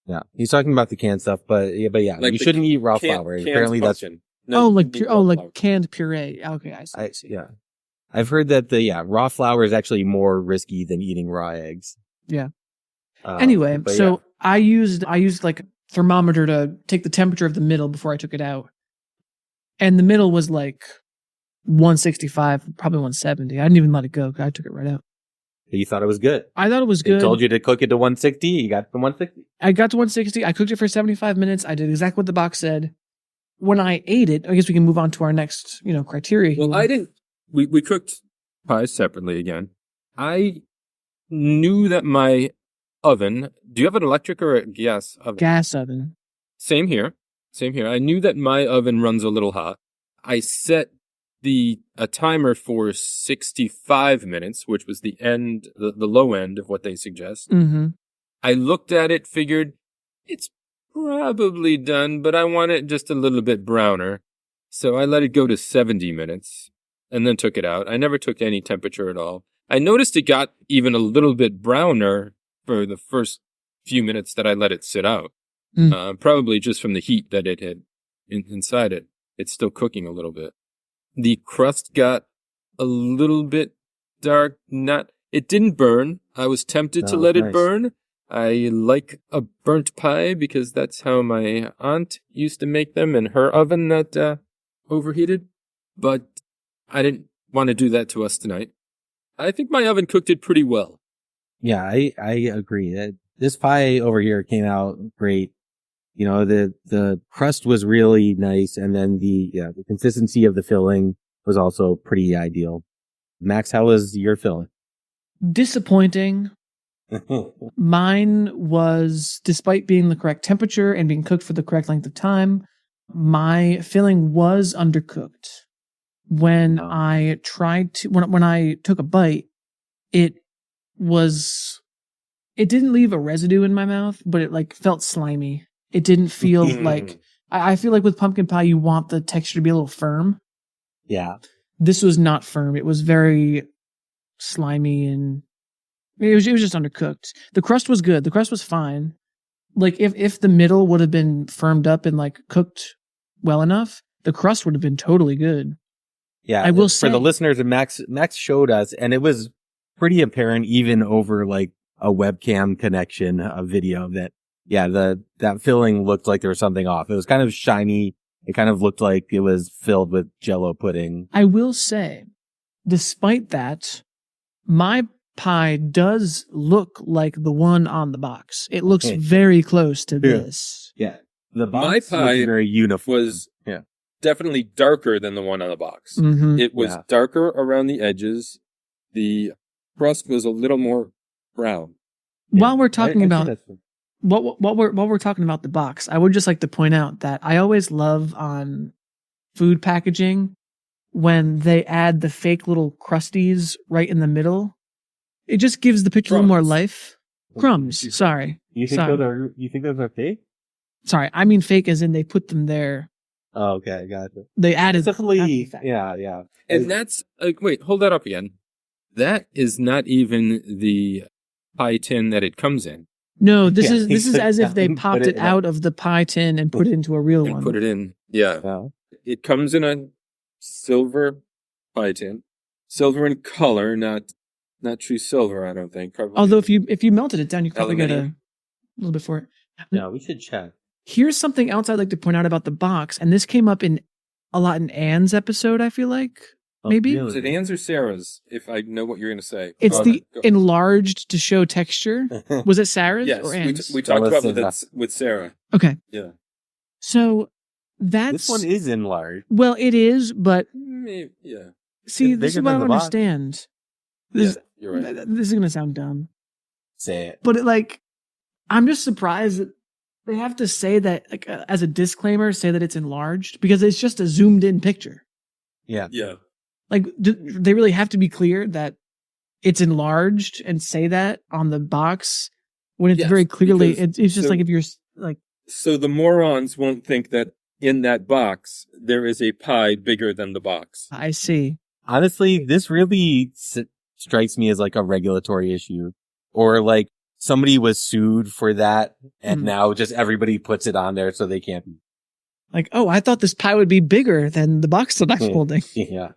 Yeah, he's talking about the canned stuff, but yeah, like you shouldn't eat raw flour. Apparently, that's like canned puree. Okay, I see. Yeah, I've heard that raw flour is actually more risky than eating raw eggs. Yeah. Anyway, so yeah. I used like a thermometer to take the temperature of the middle before I took it out, and the middle was like 165, probably 170. I didn't even let it go. I took it right out. You thought it was good. I thought it was good. They told you to cook it to 160. You got to 160. I got to 160. I cooked it for 75 minutes. I did exactly what the box said. When I ate it, I guess we can move on to our next, criteria here. Well, I didn't. We cooked pies separately again. I knew that my oven. Do you have an electric or a gas oven? Gas oven. Same here. I knew that my oven runs a little hot. I set a timer for 65 minutes, which was the low end of what they suggest. Mm-hmm. I looked at it, figured it's probably done, but I want it just a little bit browner. So I let it go to 70 minutes and then took it out. I never took any temperature at all. I noticed it got even a little bit browner for the first few minutes that I let it sit out. Probably just from the heat that it had inside it. It's still cooking a little bit. The crust got a little bit dark. It didn't burn. I was tempted to let it burn. I like a burnt pie because that's how my aunt used to make them in her oven that overheated. But I didn't want to do that to us tonight. I think my oven cooked it pretty well. Yeah, I agree. This pie over here came out great. You know, the crust was really nice, and then the consistency of the filling was also pretty ideal. Max, how was your filling? Disappointing. Mine was, despite being the correct temperature and being cooked for the correct length of time, my filling was undercooked. When I took a bite, it didn't leave a residue in my mouth, but it like felt slimy. It didn't feel like, I feel like with pumpkin pie, you want the texture to be a little firm. Yeah. This was not firm. It was very slimy and it was just undercooked. The crust was good. The crust was fine. Like if the middle would have been firmed up and like cooked well enough, the crust would have been totally good. Yeah. I will say for the listeners, Max showed us, and it was pretty apparent even over like a webcam connection, a video that that filling looked like there was something off. It was kind of shiny. It kind of looked like it was filled with Jell-O pudding. I will say, despite that, my pie does look like the one on the box. It looks very close to this. Yeah. The box my pie very uniform. Was definitely darker than the one on the box. Mm-hmm. It was darker around the edges. The crust was a little more brown. While we're talking about while we're talking about the box, I would just like to point out that I always love on food packaging when they add the fake little crusties right in the middle. It just gives the picture a little more life. Crumbs. Sorry. You think those are fake? Sorry, I mean fake as in they put them there. Oh, okay, gotcha. They added definitely, yeah. And that's wait, hold that up again. That is not even the pie tin that it comes in. No, this is as if they popped it out of the pie tin and put it into a real one. Put it in, yeah. It comes in a silver pie tin, silver in color, not true silver. I don't think. Probably. Although if you melted it down, you could probably get a little bit for it. Yeah, we should check. Here's something else I'd like to point out about the box, and this came up in a lot in Anne's episode, I feel like. Maybe? Really? Is it Anne's or Sarah's, if I know what you're going to say? It's enlarged to show texture. Was it Sarah's or Anne's? Yes, we talked about that with Sarah. Okay. Yeah. So that's... This one is enlarged. Well, it is, but... Maybe, yeah. See, this is what I don't understand. You're right. This is going to sound dumb. Say it. But I'm just surprised that they have to say that, like, as a disclaimer, say that it's enlarged because it's just a zoomed in picture. Yeah. Yeah. Like, do they really have to be clear that it's enlarged and say that on the box when it's very clearly, it's just like if you're like. So the morons won't think that in that box, there is a pie bigger than the box. I see. Honestly, this really strikes me as like a regulatory issue, or like somebody was sued for that and now just everybody puts it on there so they can't be. Like, oh, I thought this pie would be bigger than the box that I'm holding. Yeah.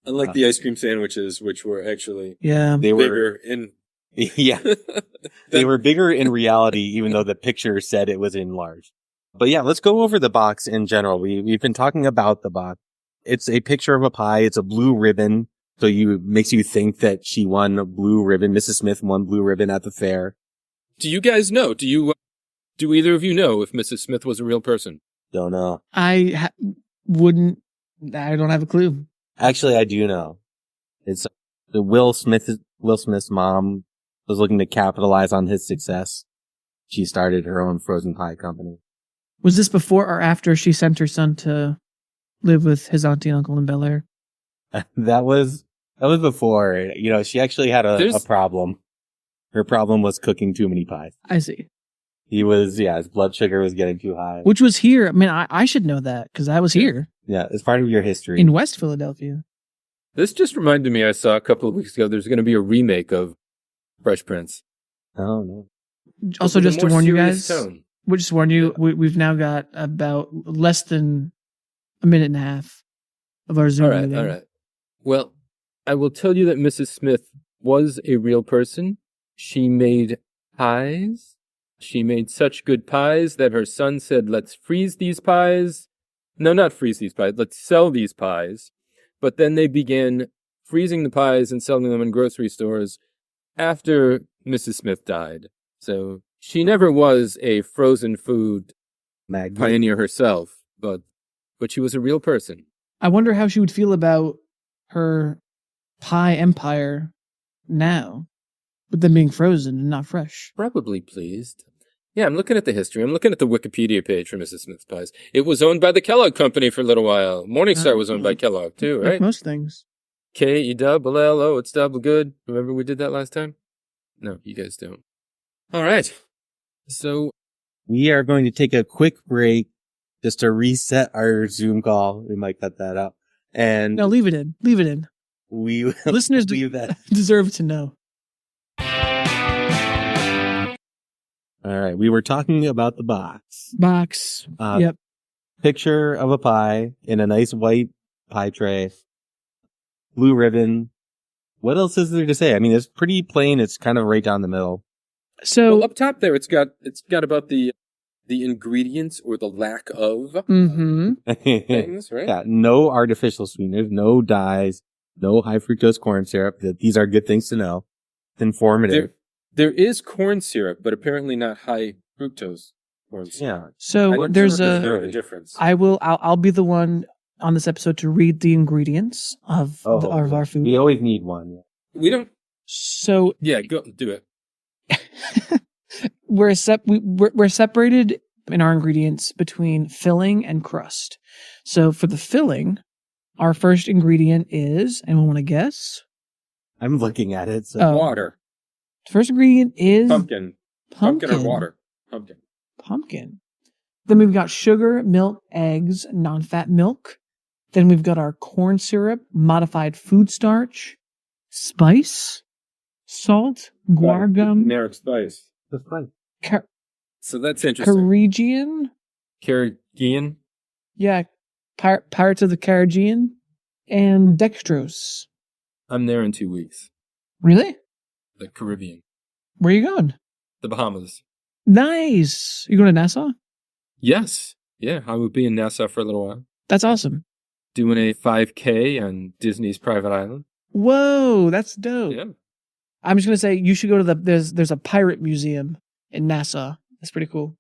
Unlike the ice cream sandwiches, which were actually they bigger in they were bigger in reality, even though the picture said it was enlarged. But yeah, let's go over the box in general. We've been talking about the box. It's a picture of a pie. It's a blue ribbon, so makes you think that she won a blue ribbon. Mrs. Smith won blue ribbon at the fair. Do you guys know? Do either of you know if Mrs. Smith was a real person? Don't know. I don't have a clue. Actually, I do know. It's the Will Smith's mom was looking to capitalize on his success. She started her own frozen pie company. Was this before or after she sent her son to live with his auntie and uncle in Bel Air? That was before, she actually had a problem. Her problem was cooking too many pies. I see. His blood sugar was getting too high. Which was here. I mean, I should know that because I was here. Yeah, it's part of your history. In West Philadelphia. This just reminded me, I saw a couple of weeks ago, there's going to be a remake of Fresh Prince. Oh, no. Also, just to warn you guys, we'll just warn you, we've now got about less than a minute and a half of our Zoom meeting. All right. Well, I will tell you that Mrs. Smith was a real person. She made pies. She made such good pies that her son said, let's freeze these pies. No, not freeze these pies. Let's sell these pies. But then they began freezing the pies and selling them in grocery stores after Mrs. Smith died. So she never was a frozen food pioneer herself, but she was a real person. I wonder how she would feel about her pie empire now, with them being frozen and not fresh. Probably pleased. Yeah, I'm looking at the history. I'm looking at the Wikipedia page for Mrs. Smith's Pies. It was owned by the Kellogg Company for a little while. Morningstar was owned by Kellogg too, right? Like most things. K-E-double-L-O, it's double good. Remember we did that last time? No, you guys don't. All right. So we are going to take a quick break just to reset our Zoom call. We might cut that out. And no, leave it in. Leave it in. Listeners deserve to know. All right. We were talking about the box. Yep. Picture of a pie in a nice white pie tray. Blue ribbon. What else is there to say? I mean, it's pretty plain. It's kind of right down the middle. So up top there, it's got about the ingredients or the lack of things, right? Yeah. No artificial sweeteners, no dyes, no high fructose corn syrup. These are good things to know. It's informative. There is corn syrup, but apparently not high fructose corn syrup. Yeah. So there's a difference. I'll be the one on this episode to read the ingredients of our food. We always need one. We don't. So yeah, go do it. We're separated in our ingredients between filling and crust. So for the filling, our first ingredient is, anyone want to guess? I'm looking at it. So. Water. First ingredient is pumpkin or water. Pumpkin. Then we've got sugar, milk, eggs, non-fat milk. Then we've got our corn syrup, modified food starch, spice, salt, guar gum. Generic spice. That's fine. So that's interesting. Carrageenan? Yeah. Pirates of the Caribbean. And dextrose. I'm there in 2 weeks. Really? The Caribbean. Where are you going? The Bahamas. Nice. You going to Nassau? Yes. Yeah, I will be in Nassau for a little while. That's awesome. Doing a 5K on Disney's private island. Whoa, that's dope. Yeah. I'm just going to say you should go to there's a pirate museum in Nassau. That's pretty cool.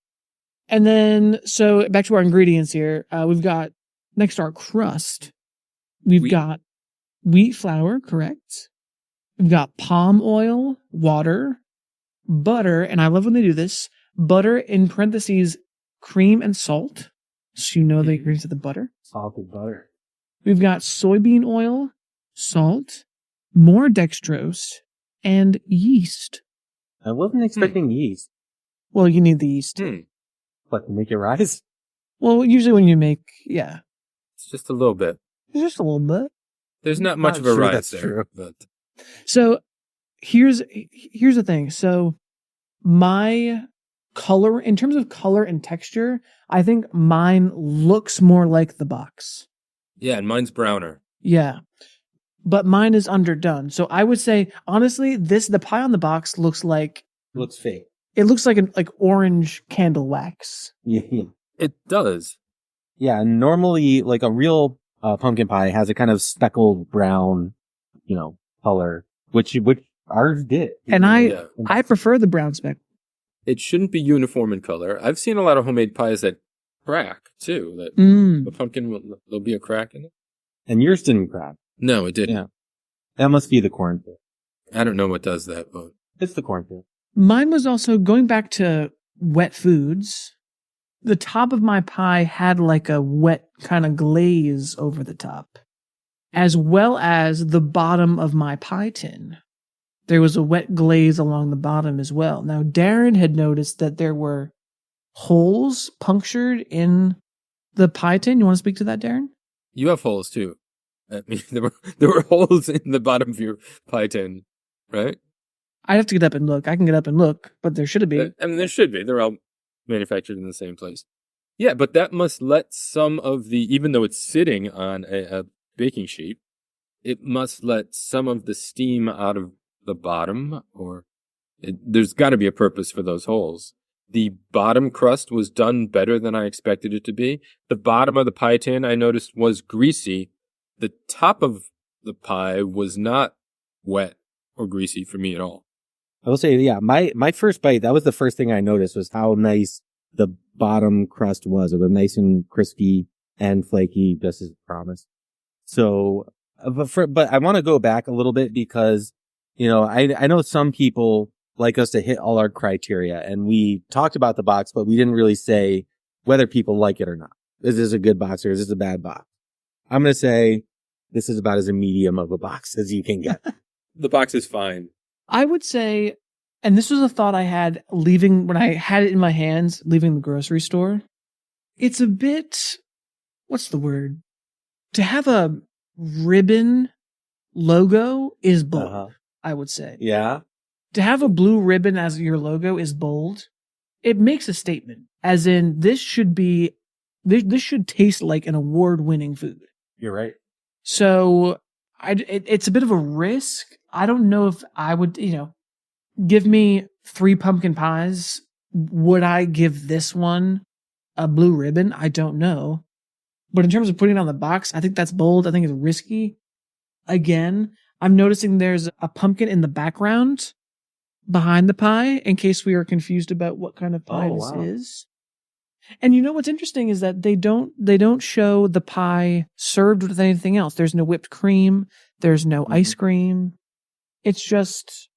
And then, so back to our ingredients here. We've got, next to our crust, we've got wheat flour, correct? We've got palm oil, water, butter, and I love when they do this, butter in parentheses, cream and salt. So you know the ingredients of the butter. Salted butter. We've got soybean oil, salt, more dextrose, and yeast. I wasn't expecting yeast. Well, you need the yeast. What, to make it rise? Well, usually when you make, yeah. It's just a little bit. Just a little bit. There's not much of a rise there. True. But. So here's the thing. So my color, in terms of color and texture, I think mine looks more like the box. Yeah, and mine's browner. Yeah. But mine is underdone. So I would say, honestly, the pie on the box looks fake. It looks like orange candle wax. Yeah. It does. Yeah, normally, like a real pumpkin pie has a kind of speckled brown, color, which ours did. And I prefer the brown speck. It shouldn't be uniform in color. I've seen a lot of homemade pies that crack, too. That the pumpkin, there'll be a crack in it. And yours didn't crack. No, it didn't. Yeah. That must be the corn syrup. I don't know what does that, but... It's the corn syrup. Mine was also, going back to wet foods, the top of my pie had like a wet kind of glaze over the top. as well as the bottom of my pie tin. There was a wet glaze along the bottom as well. Now, Darren had noticed that there were holes punctured in the pie tin. You want to speak to that, Darren? You have holes too. I mean, there were holes in the bottom of your pie tin, right? I'd have to get up and look. I can get up and look, but there should be. I mean, there should be. They're all manufactured in the same place. Yeah, but that must let some of the, even though it's sitting on a baking sheet, it must let some of the steam out of the bottom, or there's got to be a purpose for those holes. The bottom crust was done better than I expected it to be. The bottom of the pie tin, I noticed, was greasy. The top of the pie was not wet or greasy for me at all. I will say, yeah, my first bite, that was the first thing I noticed, was how nice the bottom crust was. It was nice and crispy and flaky, just as promised. So, but I want to go back a little bit because, you know, I know some people like us to hit all our criteria, and we talked about the box, but we didn't really say whether people like it or not. Is this a good box or is this a bad box? I'm going to say this is about as a medium of a box as you can get. The box is fine. I would say, and this was a thought I had when I had it in my hands, leaving the grocery store. It's a bit, what's the word? To have a ribbon logo is bold, I would say. Yeah. To have a blue ribbon as your logo is bold. It makes a statement, as in this should taste like an award-winning food. You're right. So it's a bit of a risk. I don't know if I would, give me 3 pumpkin pies. Would I give this one a blue ribbon? I don't know. But in terms of putting it on the box, I think that's bold. I think it's risky. Again, I'm noticing there's a pumpkin in the background behind the pie in case we are confused about what kind of pie this is. And you know what's interesting is that they don't show the pie served with anything else. There's no whipped cream. There's no ice cream. It's just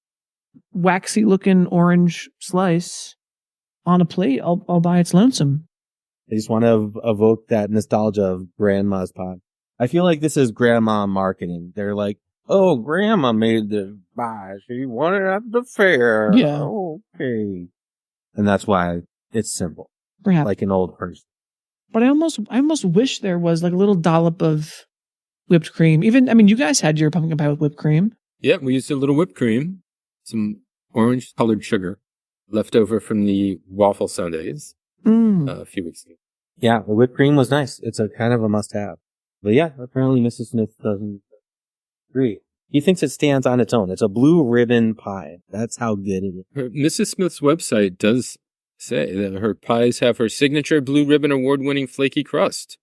waxy looking orange slice on a plate all by its lonesome. I just want to evoke that nostalgia of grandma's pie. I feel like this is grandma marketing. They're like, oh, grandma made the pie. She won it at the fair. Yeah. Okay. And that's why it's simple. Perhaps. Like an old person. But I almost wish there was like a little dollop of whipped cream. Even, I mean, you guys had your pumpkin pie with whipped cream. Yeah, we used a little whipped cream, some orange colored sugar left over from the waffle sundaes a few weeks ago. Yeah, the whipped cream was nice. It's a kind of a must have. But yeah, apparently Mrs. Smith doesn't agree. He thinks it stands on its own. It's a blue ribbon pie. That's how good it is. Mrs. Smith's website does say that her pies have her signature blue ribbon award-winning flaky crust.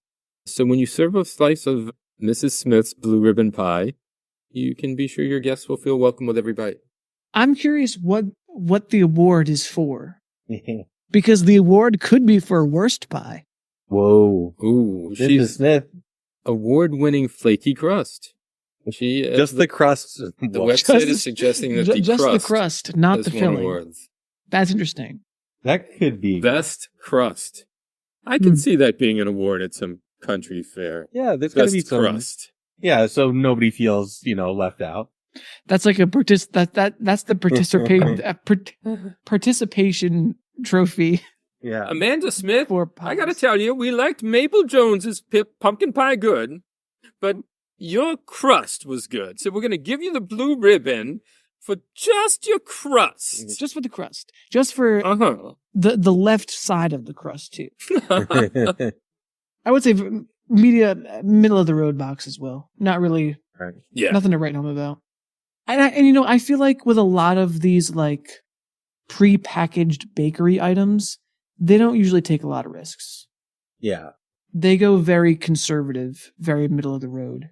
So when you serve a slice of Mrs. Smith's blue ribbon pie, you can be sure your guests will feel welcome with every bite. I'm curious what the award is for. Because the award could be for worst pie. Whoa. Ooh, Mrs. Smith. Award-winning flaky crust. She just the crust. The website is suggesting that just the crust, not the filling. Awards. That's interesting. That could be best crust. I can see that being an award at some country fair. Yeah, there's got to be some crust. Yeah, so nobody feels left out. That's like that's the participation trophy. Yeah, Amanda Smith. I got to tell you, we liked Mabel Jones's pumpkin pie good, but your crust was good. So we're going to give you the blue ribbon for just your crust. Just for the crust. Just for the left side of the crust, too. I would say middle of the road box as well. Not really. Right. Yeah. Nothing to write home about. And I feel like with a lot of these like pre-packaged bakery items, they don't usually take a lot of risks. Yeah. They go very conservative, very middle of the road.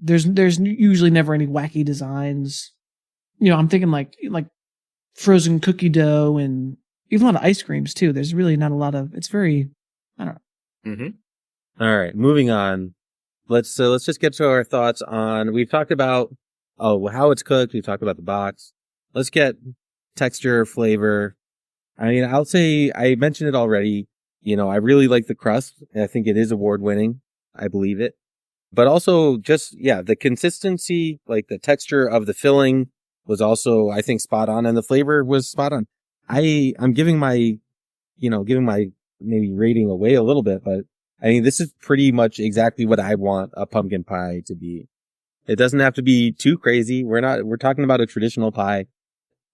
There's usually never any wacky designs. I'm thinking like frozen cookie dough and even a lot of ice creams too. There's really not a lot of. It's very, I don't know. Mm-hmm. All right, moving on. Let's just get to our thoughts on. We've talked about how it's cooked. We've talked about the box. Let's get texture, flavor. I mean, I'll say I mentioned it already. I really like the crust. I think it is award winning. I believe it. But also just, the consistency, like the texture of the filling was also, I think, spot on, and the flavor was spot on. I'm giving my maybe rating away a little bit, but I mean, this is pretty much exactly what I want a pumpkin pie to be. It doesn't have to be too crazy. We're talking about a traditional pie.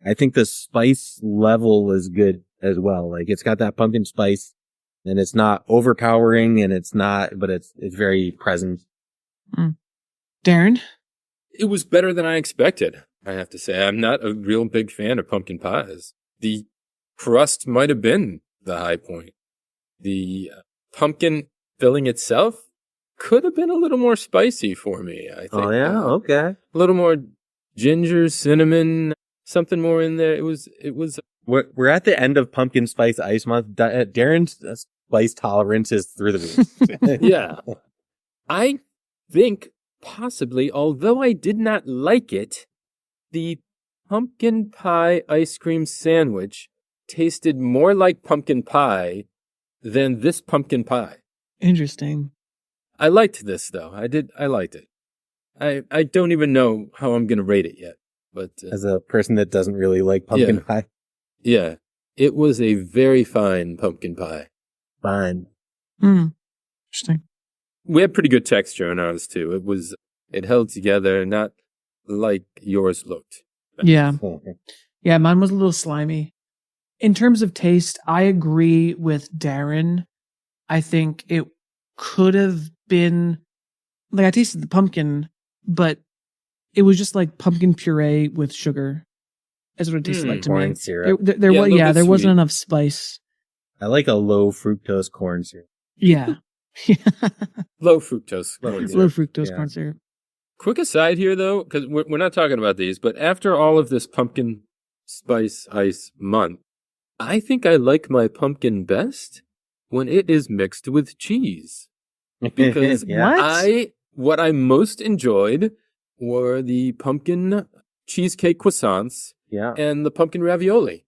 I think the spice level is good as well. Like, it's got that pumpkin spice, and it's not overpowering, and but it's very present. Darren? It was better than I expected, I have to say. I'm not a real big fan of pumpkin pies. The crust might have been the high point. The pumpkin filling itself could have been a little more spicy for me, I think. Oh, yeah? Okay. A little more ginger, cinnamon, something more in there. It was. We're at the end of Pumpkin Spice Ice Month. Darren's spice tolerance is through the roof. Yeah. I think possibly, although I did not like it, the pumpkin pie ice cream sandwich tasted more like pumpkin pie than this pumpkin pie. Interesting. I liked this, though. I liked it. I don't even know how I'm going to rate it yet. But as a person that doesn't really like pumpkin pie. Yeah. It was a very fine pumpkin pie. Fine. Interesting. We had pretty good texture on ours, too. It held together, not like yours looked. Yeah. Yeah, mine was a little slimy. In terms of taste, I agree with Darren. I think it could have been, like, I tasted the pumpkin, but it was just like pumpkin puree with sugar. That's what it tasted like to corn me. syrup. There wasn't enough spice. I like a low fructose corn syrup. Yeah. Low fructose. Low fructose corn syrup. Quick aside here, though, because we're not talking about these, but after all of this pumpkin spice ice month, I think I like my pumpkin best when it is mixed with cheese. Because what I most enjoyed were the pumpkin cheesecake croissants and the pumpkin ravioli,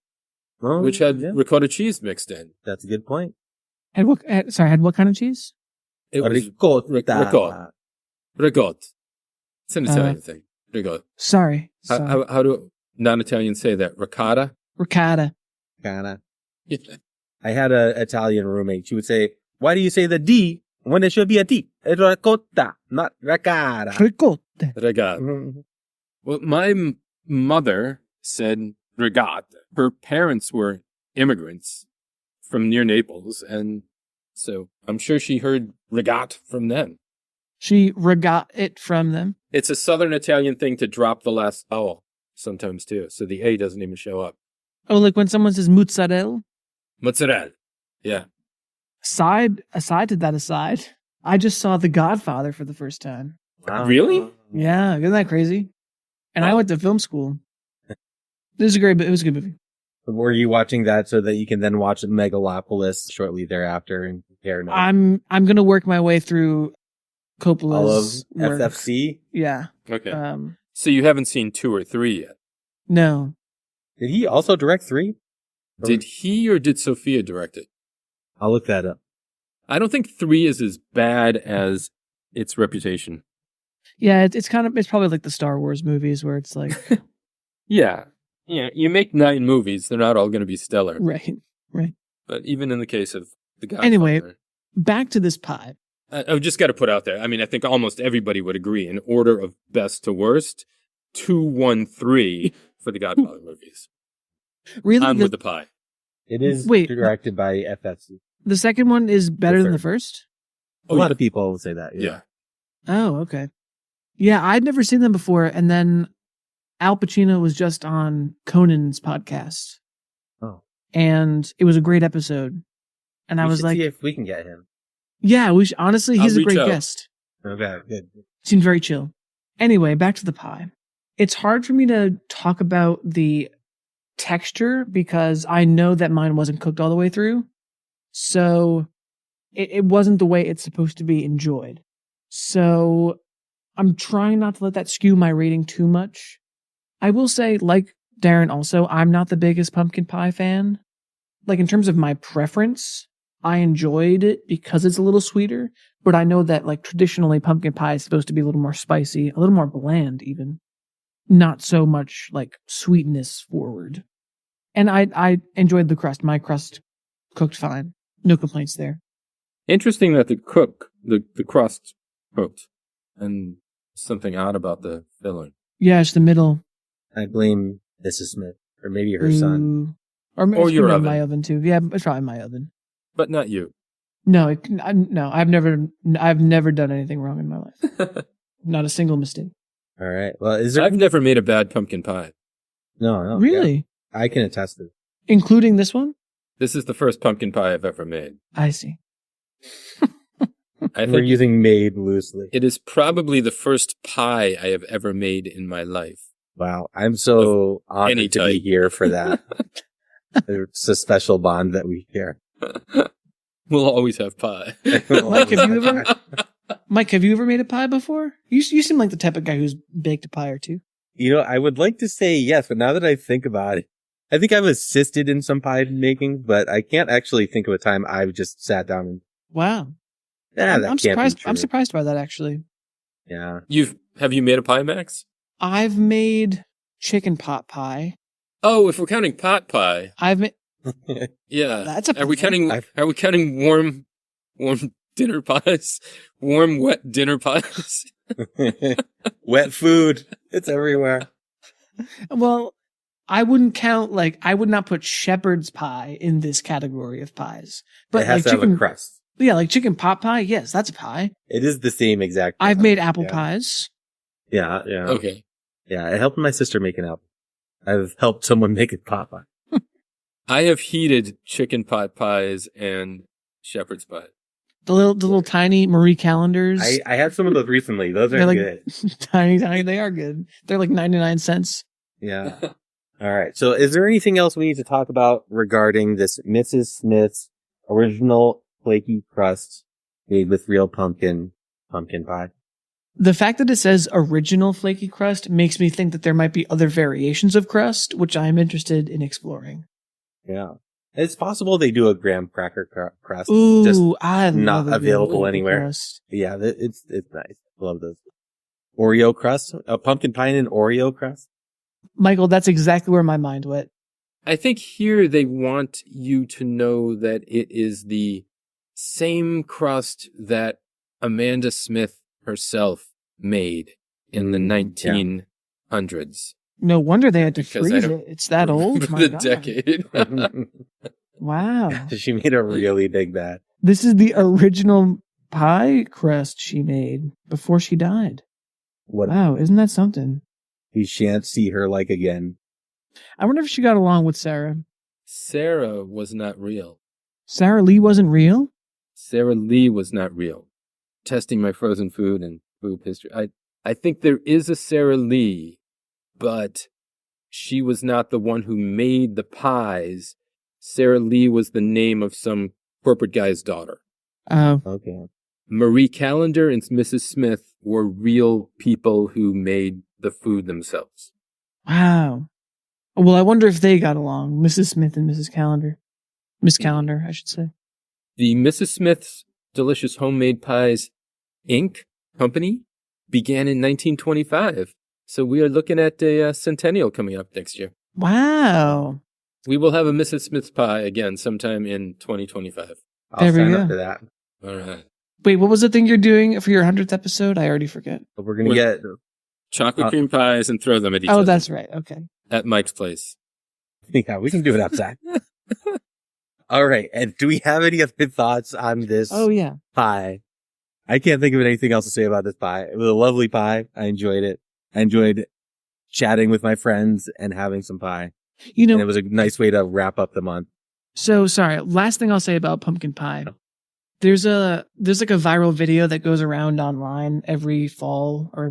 which had ricotta cheese mixed in. That's a good point. Had what kind of cheese? It was ricotta. Ricotta. It's an Italian thing. Ricotta. Sorry. How do non-Italians say that? Ricotta? Ricotta. Yeah. I had an Italian roommate. She would say, "Why do you say the D when it should be a T? It's ricotta, not ricotta." Ricotta. Well, my mother said ricotta. Her parents were immigrants from near Naples, and so I'm sure she heard ricotta from them. She rigot it from them? It's a Southern Italian thing to drop the last vowel sometimes, too, so the A doesn't even show up. Oh, like when someone says mozzarella? Mozzarella. Yeah. Aside to that aside, I just saw The Godfather for the first time. Really? Yeah, isn't that crazy? And I went to film school. It was a good movie. Were you watching that so that you can then watch Megalopolis shortly thereafter and compare notes? I'm gonna work my way through Coppola's all of FFC? Yeah. Okay. So you haven't seen 2 or 3 yet? No. Did he also direct 3? Did he or did Sophia direct it? I'll look that up. I don't think 3 is as bad as its reputation. Yeah, it's probably like the Star Wars movies where it's like Yeah. Yeah, you make 9 movies, they're not all going to be stellar. Right. But even in the case of The Godfather. Anyway, back to this pie. I've just got to put out there. I mean, I think almost everybody would agree in order of best to worst, 2, 1, 3 for the Godfather movies. Really? I'm with the pie. It is directed by FFC. The second one is better than the first? A lot of people will say that. Yeah. Oh, okay. Yeah, I'd never seen them before, and then Al Pacino was just on Conan's podcast. Oh. And it was a great episode. And I was like, see if we can get him. Yeah, honestly, he's a great guest. Okay, good. Seemed very chill. Anyway, back to the pie. It's hard for me to talk about the texture because I know that mine wasn't cooked all the way through. So it wasn't the way it's supposed to be enjoyed. So I'm trying not to let that skew my rating too much. I will say, like Darren also, I'm not the biggest pumpkin pie fan. Like in terms of my preference, I enjoyed it because it's a little sweeter, but I know that like traditionally pumpkin pie is supposed to be a little more spicy, a little more bland even. Not so much like sweetness forward. And I enjoyed the crust. My crust cooked fine. No complaints there. Interesting that the crust cooked, and something odd about the filling. Yeah, it's the middle. I blame Mrs. Smith, or maybe her son. Or your oven. My oven too. Yeah, it's probably my oven. But not you. No, no, I've never done anything wrong in my life. Not a single mistake. All right. Well, I've never made a bad pumpkin pie. No. Really? Yeah. I can attest to it. Including this one? This is the first pumpkin pie I've ever made. I see. I think we're using made loosely. It is probably the first pie I have ever made in my life. Wow. I'm so honored to be here for that. It's a special bond that we share. We'll always have pie. Mike, have you ever made a pie before? You seem like the type of guy who's baked a pie or two. You know, I would like to say yes, but now that I think about it, I think I've assisted in some pie making, but I can't actually think of a time I've just sat down and... Wow. Yeah, I'm surprised. I'm surprised by that, actually. Yeah. Have you made a pie, Max? I've made chicken pot pie. Oh, if we're counting pot pie, I've made. Yeah, that's a. Are we counting warm dinner pies? Warm, wet dinner pies. Wet food. It's everywhere. Well, I wouldn't count I would not put shepherd's pie in this category of pies. But it has to have a crust. Yeah, like chicken pot pie. Yes, that's a pie. It is the same exact pie. I've made apple pies. Yeah. Okay. Yeah, I helped my sister make an apple. I've helped someone make a pot pie. I have heated chicken pot pies and shepherd's pie. The little tiny Marie Callender's. I had some of those recently. Those are good. Tiny. They are good. They're like 99 cents. Yeah. All right. So is there anything else we need to talk about regarding this Mrs. Smith's original flaky crust made with real pumpkin pie? The fact that it says original flaky crust makes me think that there might be other variations of crust, which I am interested in exploring. Yeah. It's possible they do a graham cracker crust. Ooh, just I love not available flaky anywhere. Crust. Yeah, it's nice. Love those. Oreo crust? A pumpkin pie and Oreo crust? Michael, that's exactly where my mind went. I think here they want you to know that it is the same crust that Amanda Smith herself made in the 1900s. No wonder they had to freeze it. It's that old. The decade. Wow. She made a really big batch. This is the original pie crust she made before she died. Wow, isn't that something? We shan't see her again. I wonder if she got along with Sarah. Sarah was not real. Sarah Lee wasn't real? Sarah Lee was not real. Testing my frozen food and food history. I think there is a Sarah Lee, but she was not the one who made the pies. Sarah Lee was the name of some corporate guy's daughter. Oh. Okay. Marie Callender and Mrs. Smith were real people who made the food themselves. Wow. Well, I wonder if they got along, Mrs. Smith and Mrs. Callender. Miss Callender, I should say. The Mrs. Smith's Delicious Homemade Pies, Inc. company began in 1925. So we are looking at a centennial coming up next year. Wow. We will have a Mrs. Smith's pie again sometime in 2025. I'll sign up for that. All right. Wait, what was the thing you're doing for your 100th episode? I already forget. But we're going to get chocolate cream pies and throw them at each other. Oh, that's right. Okay. At Mike's place. Yeah, we can do it outside. All right. And do we have any other thoughts on this pie? I can't think of anything else to say about this pie. It was a lovely pie. I enjoyed it. I enjoyed chatting with my friends and having some pie. And it was a nice way to wrap up the month. So, sorry. Last thing I'll say about pumpkin pie. There's a viral video that goes around online every fall or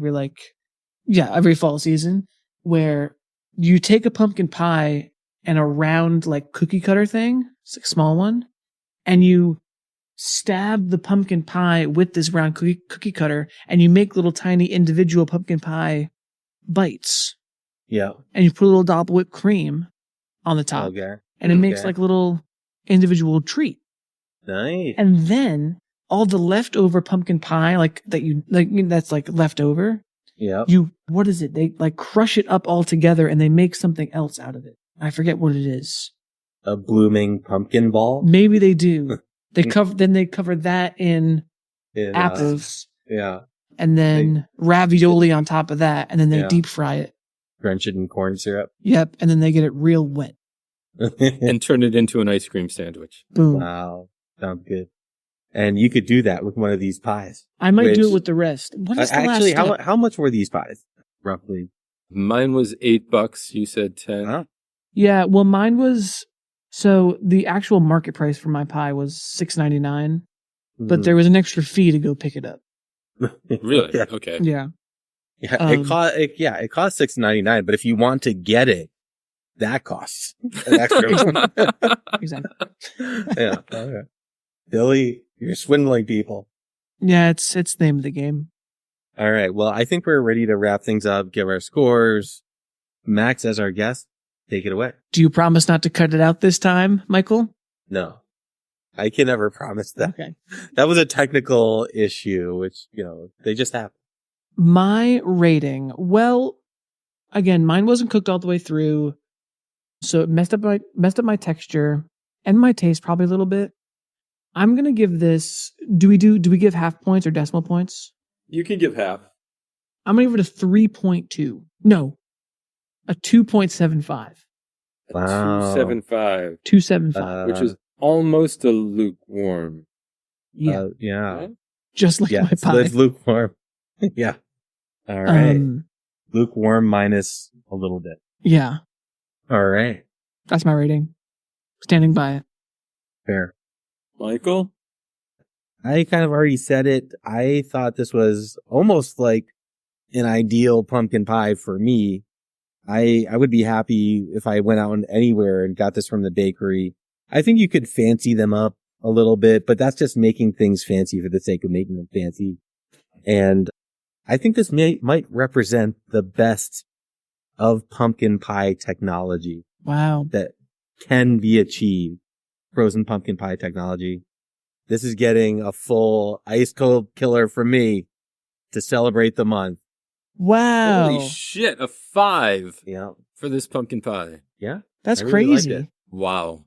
every fall season where you take a pumpkin pie and a round cookie cutter thing, it's a small one, and you stab the pumpkin pie with this round cookie cutter and you make little tiny individual pumpkin pie bites. Yeah. And you put a little dollop of whipped cream on the top. Okay. And it makes a little individual treat. Nice. And then all the leftover pumpkin pie, that's like leftover. Yeah. What is it? They like crush it up all together and they make something else out of it. I forget what it is. A blooming pumpkin ball? Maybe they do. They cover that in apples. Yeah. And then ravioli on top of that. And then they deep fry it. Drench it in corn syrup. Yep. And then they get it real wet. And turn it into an ice cream sandwich. Boom. Wow. Sounds good. And you could do that with one of these pies. I might do it with the rest. What is the actually, last step? how much were these pies? Roughly. Mine was $8. You said 10. Huh? Yeah. Well, mine was, so the actual market price for my pie was $6.99, but there was an extra fee to go pick it up. Really? Yeah. Okay. Yeah. Yeah, it cost $6.99, but if you want to get it, that costs an extra. Exactly. Yeah. Okay. Billy, you're swindling people. Yeah, it's the name of the game. All right. Well, I think we're ready to wrap things up, give our scores. Max, as our guest, take it away. Do you promise not to cut it out this time, Michael? No, I can never promise that. Okay. That was a technical issue, which, they just happen. My rating, well, again, mine wasn't cooked all the way through, so it messed up my texture and my taste probably a little bit. I'm gonna give this. Do we give half points or decimal points? You can give half. I'm gonna give it a 3.2. No, a 2.75. Wow. 275. 275, which is almost a lukewarm. Yeah, yeah. Just like my so pie. it's lukewarm. Yeah. All right. Lukewarm minus a little bit. Yeah. All right. That's my rating. Standing by it. Fair. Michael? I kind of already said it. I thought this was almost like an ideal pumpkin pie for me. I would be happy if I went out anywhere and got this from the bakery. I think you could fancy them up a little bit, but that's just making things fancy for the sake of making them fancy. And I think this might represent the best of pumpkin pie technology. Wow. That can be achieved. Frozen pumpkin pie technology. This is getting a full ice cold killer from me to celebrate the month. Wow. Holy shit, a 5 Yeah. for this pumpkin pie. Yeah. That's I really liked crazy. it. Wow.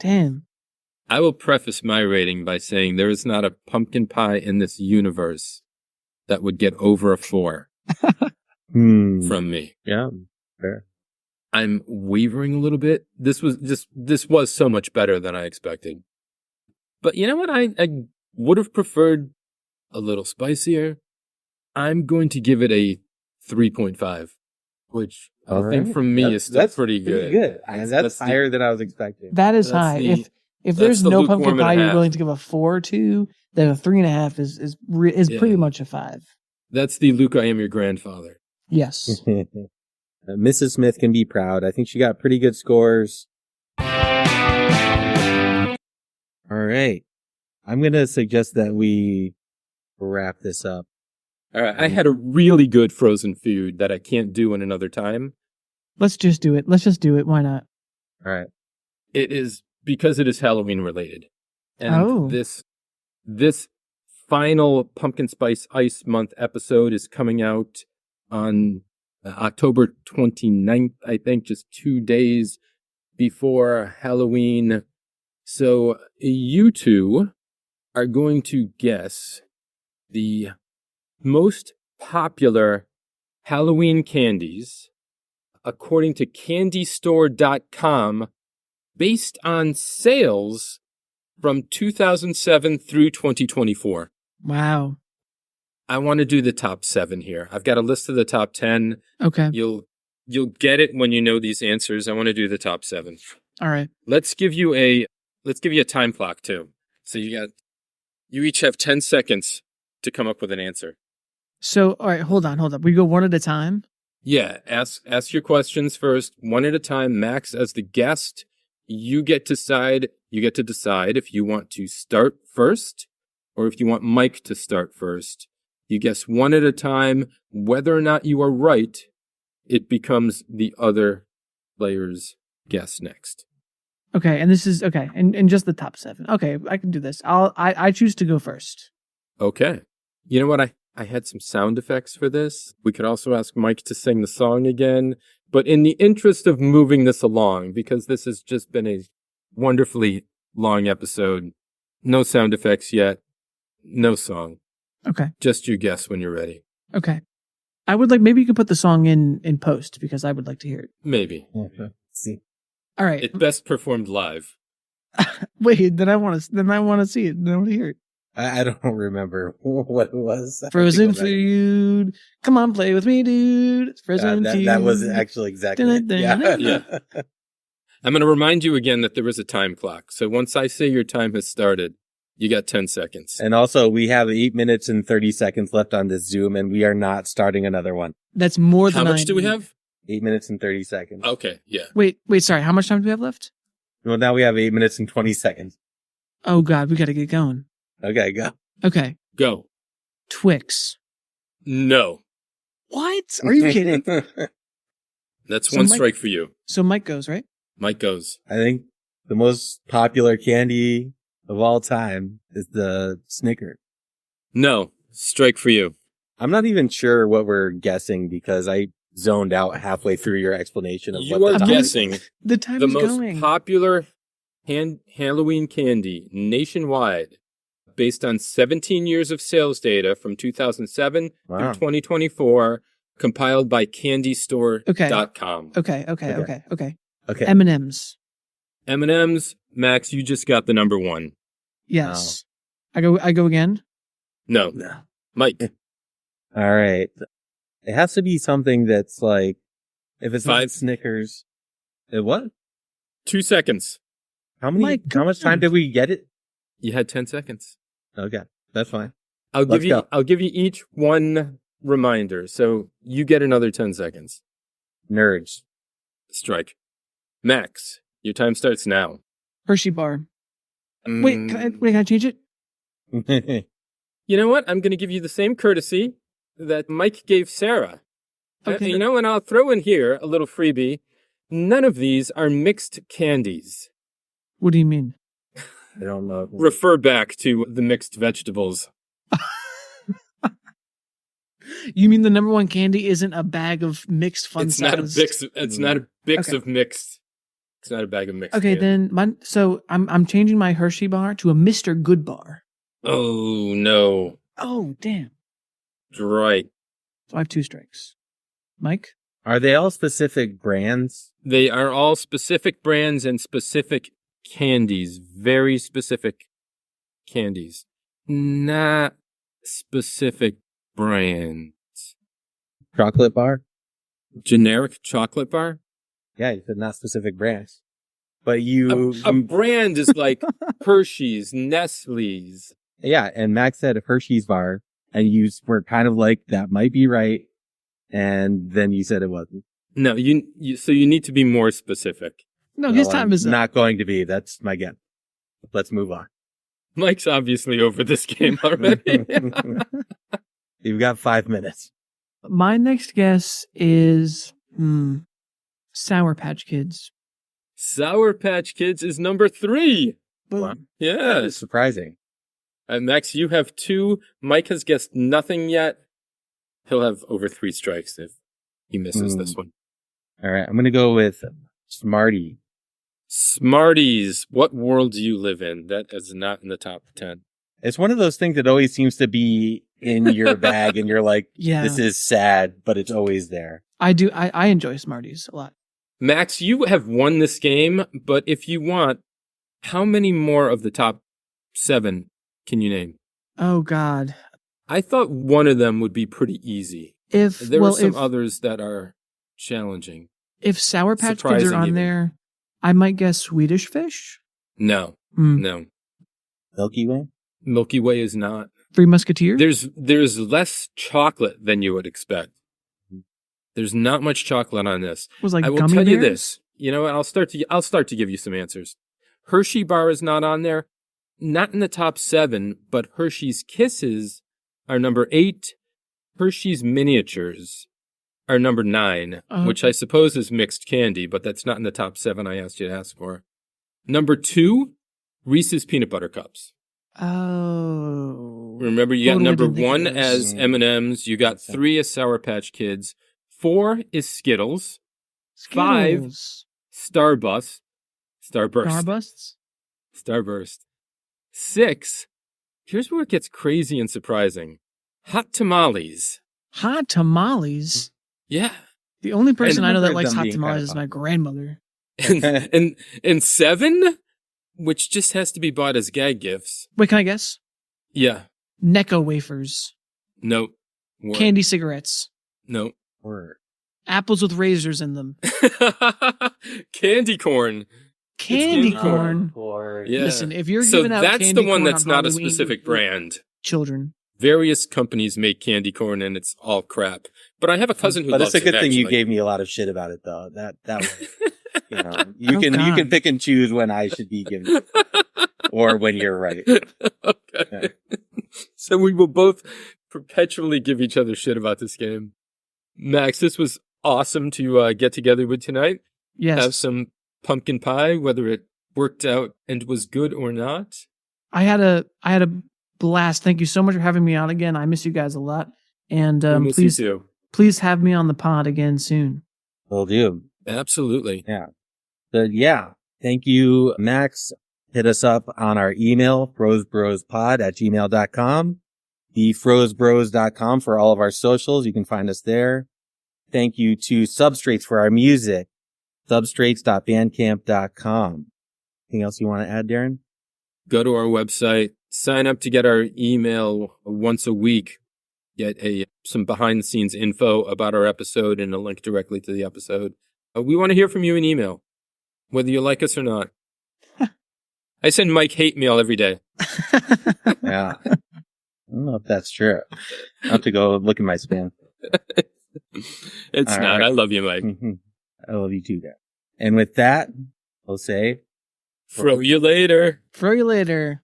Damn. I will preface my rating by saying there is not a pumpkin pie in this universe that would get over a 4 from me. Yeah, fair. I'm wavering a little bit. This was so much better than I expected. But you know what? I would have preferred a little spicier. I'm going to give it a 3.5, which I think from me is still pretty good. That's higher than I was expecting. That is high. If there's no pumpkin pie you're willing to give a 4 to, then a 3.5 is pretty much a 5. That's the Luke, I am your grandfather. Yes. Mrs. Smith can be proud. I think she got pretty good scores. All right. I'm going to suggest that we wrap this up. All right. I had a really good Frozen Feud that I can't do in another time. Let's just do it. Why not? All right. It is because it is Halloween related. And this final Pumpkin Spice Ice Month episode is coming out on October 29th, I think, just 2 days before Halloween. So you two are going to guess the most popular Halloween candies according to candystore.com based on sales from 2007 through 2024. Wow. I want to do the top 7 here. I've got a list of the top 10. Okay. You'll get it when you know these answers. I want to do the top 7. All right. Let's give you a time clock too. So you each have 10 seconds to come up with an answer. So, all right, hold on. We go one at a time? Yeah, ask your questions first, one at a time. Max, as the guest, you get to decide if you want to start first or if you want Mike to start first. You guess one at a time. Whether or not you are right, it becomes the other player's guess next. Okay, and this is okay, and just the top 7. Okay, I can do this. I choose to go first. Okay. You know what? I had some sound effects for this. We could also ask Mike to sing the song again. But in the interest of moving this along, because this has just been a wonderfully long episode, no sound effects yet, no song. Okay. Just you guess when you're ready. Okay. I would like, maybe you could put the song in post because I would like to hear it. Maybe. Okay. See. All right. It's best performed live. Wait, then I want to see it. Then I want to hear it. I don't remember what it was. Frozen Feud. Come on, play with me, dude. It's Frozen Feud. That was actually exactly it. Yeah. I'm going to remind you again that there is a time clock. So once I say your time has started, you got 10 seconds. And also, we have 8 minutes and 30 seconds left on this Zoom, and we are not starting another one. That's more than How much do we have? 8 minutes and 30 seconds. Okay, yeah. Wait, sorry. How much time do we have left? Well, now we have 8 minutes and 20 seconds. Oh, God. We got to get going. Okay, go. Okay. Go. Twix. No. What? Are you kidding? That's So one Mike- strike for you. So Mike goes, right? Mike goes. I think the most popular candy of all time is the Snicker. No. Strike for you. I'm not even sure what we're guessing because I zoned out halfway through your explanation of You what are the guessing The time the is most going. popular Halloween candy nationwide based on 17 years of sales data from 2007 Wow. through 2024 compiled by candystore.com. Okay. Okay. M&M's. M&M's, Max, you just got the number 1. Yes. I go again. No. No. Mike, All right. It has to be something that's like, if it's 5. not Snickers, what? 2 seconds. How many? Mike, how much time did we get it? You had 10 seconds. Okay, that's fine. I'll Let's go. give you each one reminder. So you get another 10 seconds. Nerds. Strike. Max, your time starts now. Hershey bar. Wait, can I change it? You know what? I'm going to give you the same courtesy that Mike gave Sarah. Okay. You know, and I'll throw in here a little freebie. None of these are mixed candies. What do you mean? I don't know. Refer back to the mixed vegetables. You mean the number one candy isn't a bag of mixed fun It's not a sized? Bix. It's not a Bix Okay. of mixed. It's not a bag of mixed. Okay, candy. then so I'm changing my Hershey bar to a Mr. Good bar. Oh no! Oh, damn. Right. So I have 2 strikes. Mike? Are they all specific brands? They are all specific brands and specific candies. Very specific candies. Not specific brands. Chocolate bar? Generic chocolate bar? Yeah, you said not specific brands. But you, A brand is like Hershey's, Nestle's. yeah, and Max said Hershey's bar, and you were kind of like, that might be right, and then you said it wasn't. No, so you need to be more specific. No, his Well, time I'm is up. not going to be. That's my guess. Let's move on. Mike's obviously over this game already. You've got 5 minutes. My next guess is Sour Patch Kids. Sour Patch Kids is number 3. Boom. Wow. That Yes. is surprising. Max, you have 2. Mike has guessed nothing yet. He'll have over 3 strikes if he misses this one. All right, I'm going to go with Smarty. Smarties. What world do you live in? That is not in the top 10. It's one of those things that always seems to be in your bag, and you're like, Yeah. this is sad, but it's always there. I do. I enjoy Smarties a lot. Max, you have won this game, but if you want, how many more of the top 7 can you name? Oh, God. I thought one of them would be pretty easy. If There are some others that are challenging. if Sour Patch Kids Surprising are on even. there, I might guess Swedish Fish. No, Mm. no. Milky Way? Milky Way is not. Three Musketeers. There's less chocolate than you would expect. There's not much chocolate on this. Was like I will gummy tell you bears? this. You know what? I'll start to give you some answers. Hershey bar is not on there. Not in the top 7, but Hershey's Kisses are number 8. Hershey's Miniatures are number 9, which I suppose is mixed candy, but that's not in the top 7 I asked you to ask for. Number 2, Reese's Peanut Butter Cups. Oh. Remember, you got number 1 as M&M's. You got 3 as Sour Patch Kids. 4 is Skittles. 5, Starburst. Starburst. 6, here's where it gets crazy and surprising. Hot tamales. Hot tamales? Yeah. The only person I know that likes hot tamales is my grandmother. And 7, which just has to be bought as gag gifts. Wait, can I guess? Yeah. Necco wafers. Nope. Candy cigarettes. Nope. Apples with razors in them. Candy corn. Candy corn. Yeah. Listen, if you're giving out candy corn, that's the one that's on not a Halloween specific brand. Children. Various companies make candy corn, and it's all crap. But I have a cousin who loves it. But it's a good thing actually. you gave me a lot of shit about it, though. That way, you can pick and choose when I should be giving it, or when you're right. Okay. Yeah. So we will both perpetually give each other shit about this game. Max, this was awesome to get together with tonight. Yes. Have some pumpkin pie, whether it worked out and was good or not. I had a blast. Thank you so much for having me on again. I miss you guys a lot. And please have me on the pod again soon. Will do. Absolutely. Yeah. But yeah, thank you, Max. Hit us up on our email, frozebrospod@gmail.com, thefrozebros.com for all of our socials. You can find us there. Thank you to Substrates for our music, substrates.bandcamp.com. Anything else you want to add, Darren? Go to our website, sign up to get our email once a week, get some behind the scenes info about our episode and a link directly to the episode. We want to hear from you in email, whether you like us or not. I send Mike hate mail every day. Yeah. I don't know if that's true. I'll have to go look in my spam. It's all not. Right. I love you, Mike. I love you too, Dad. And with that, we'll say... Fro you later. Fro you later.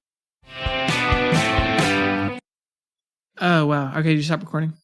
Oh, wow. Okay, did you stop recording?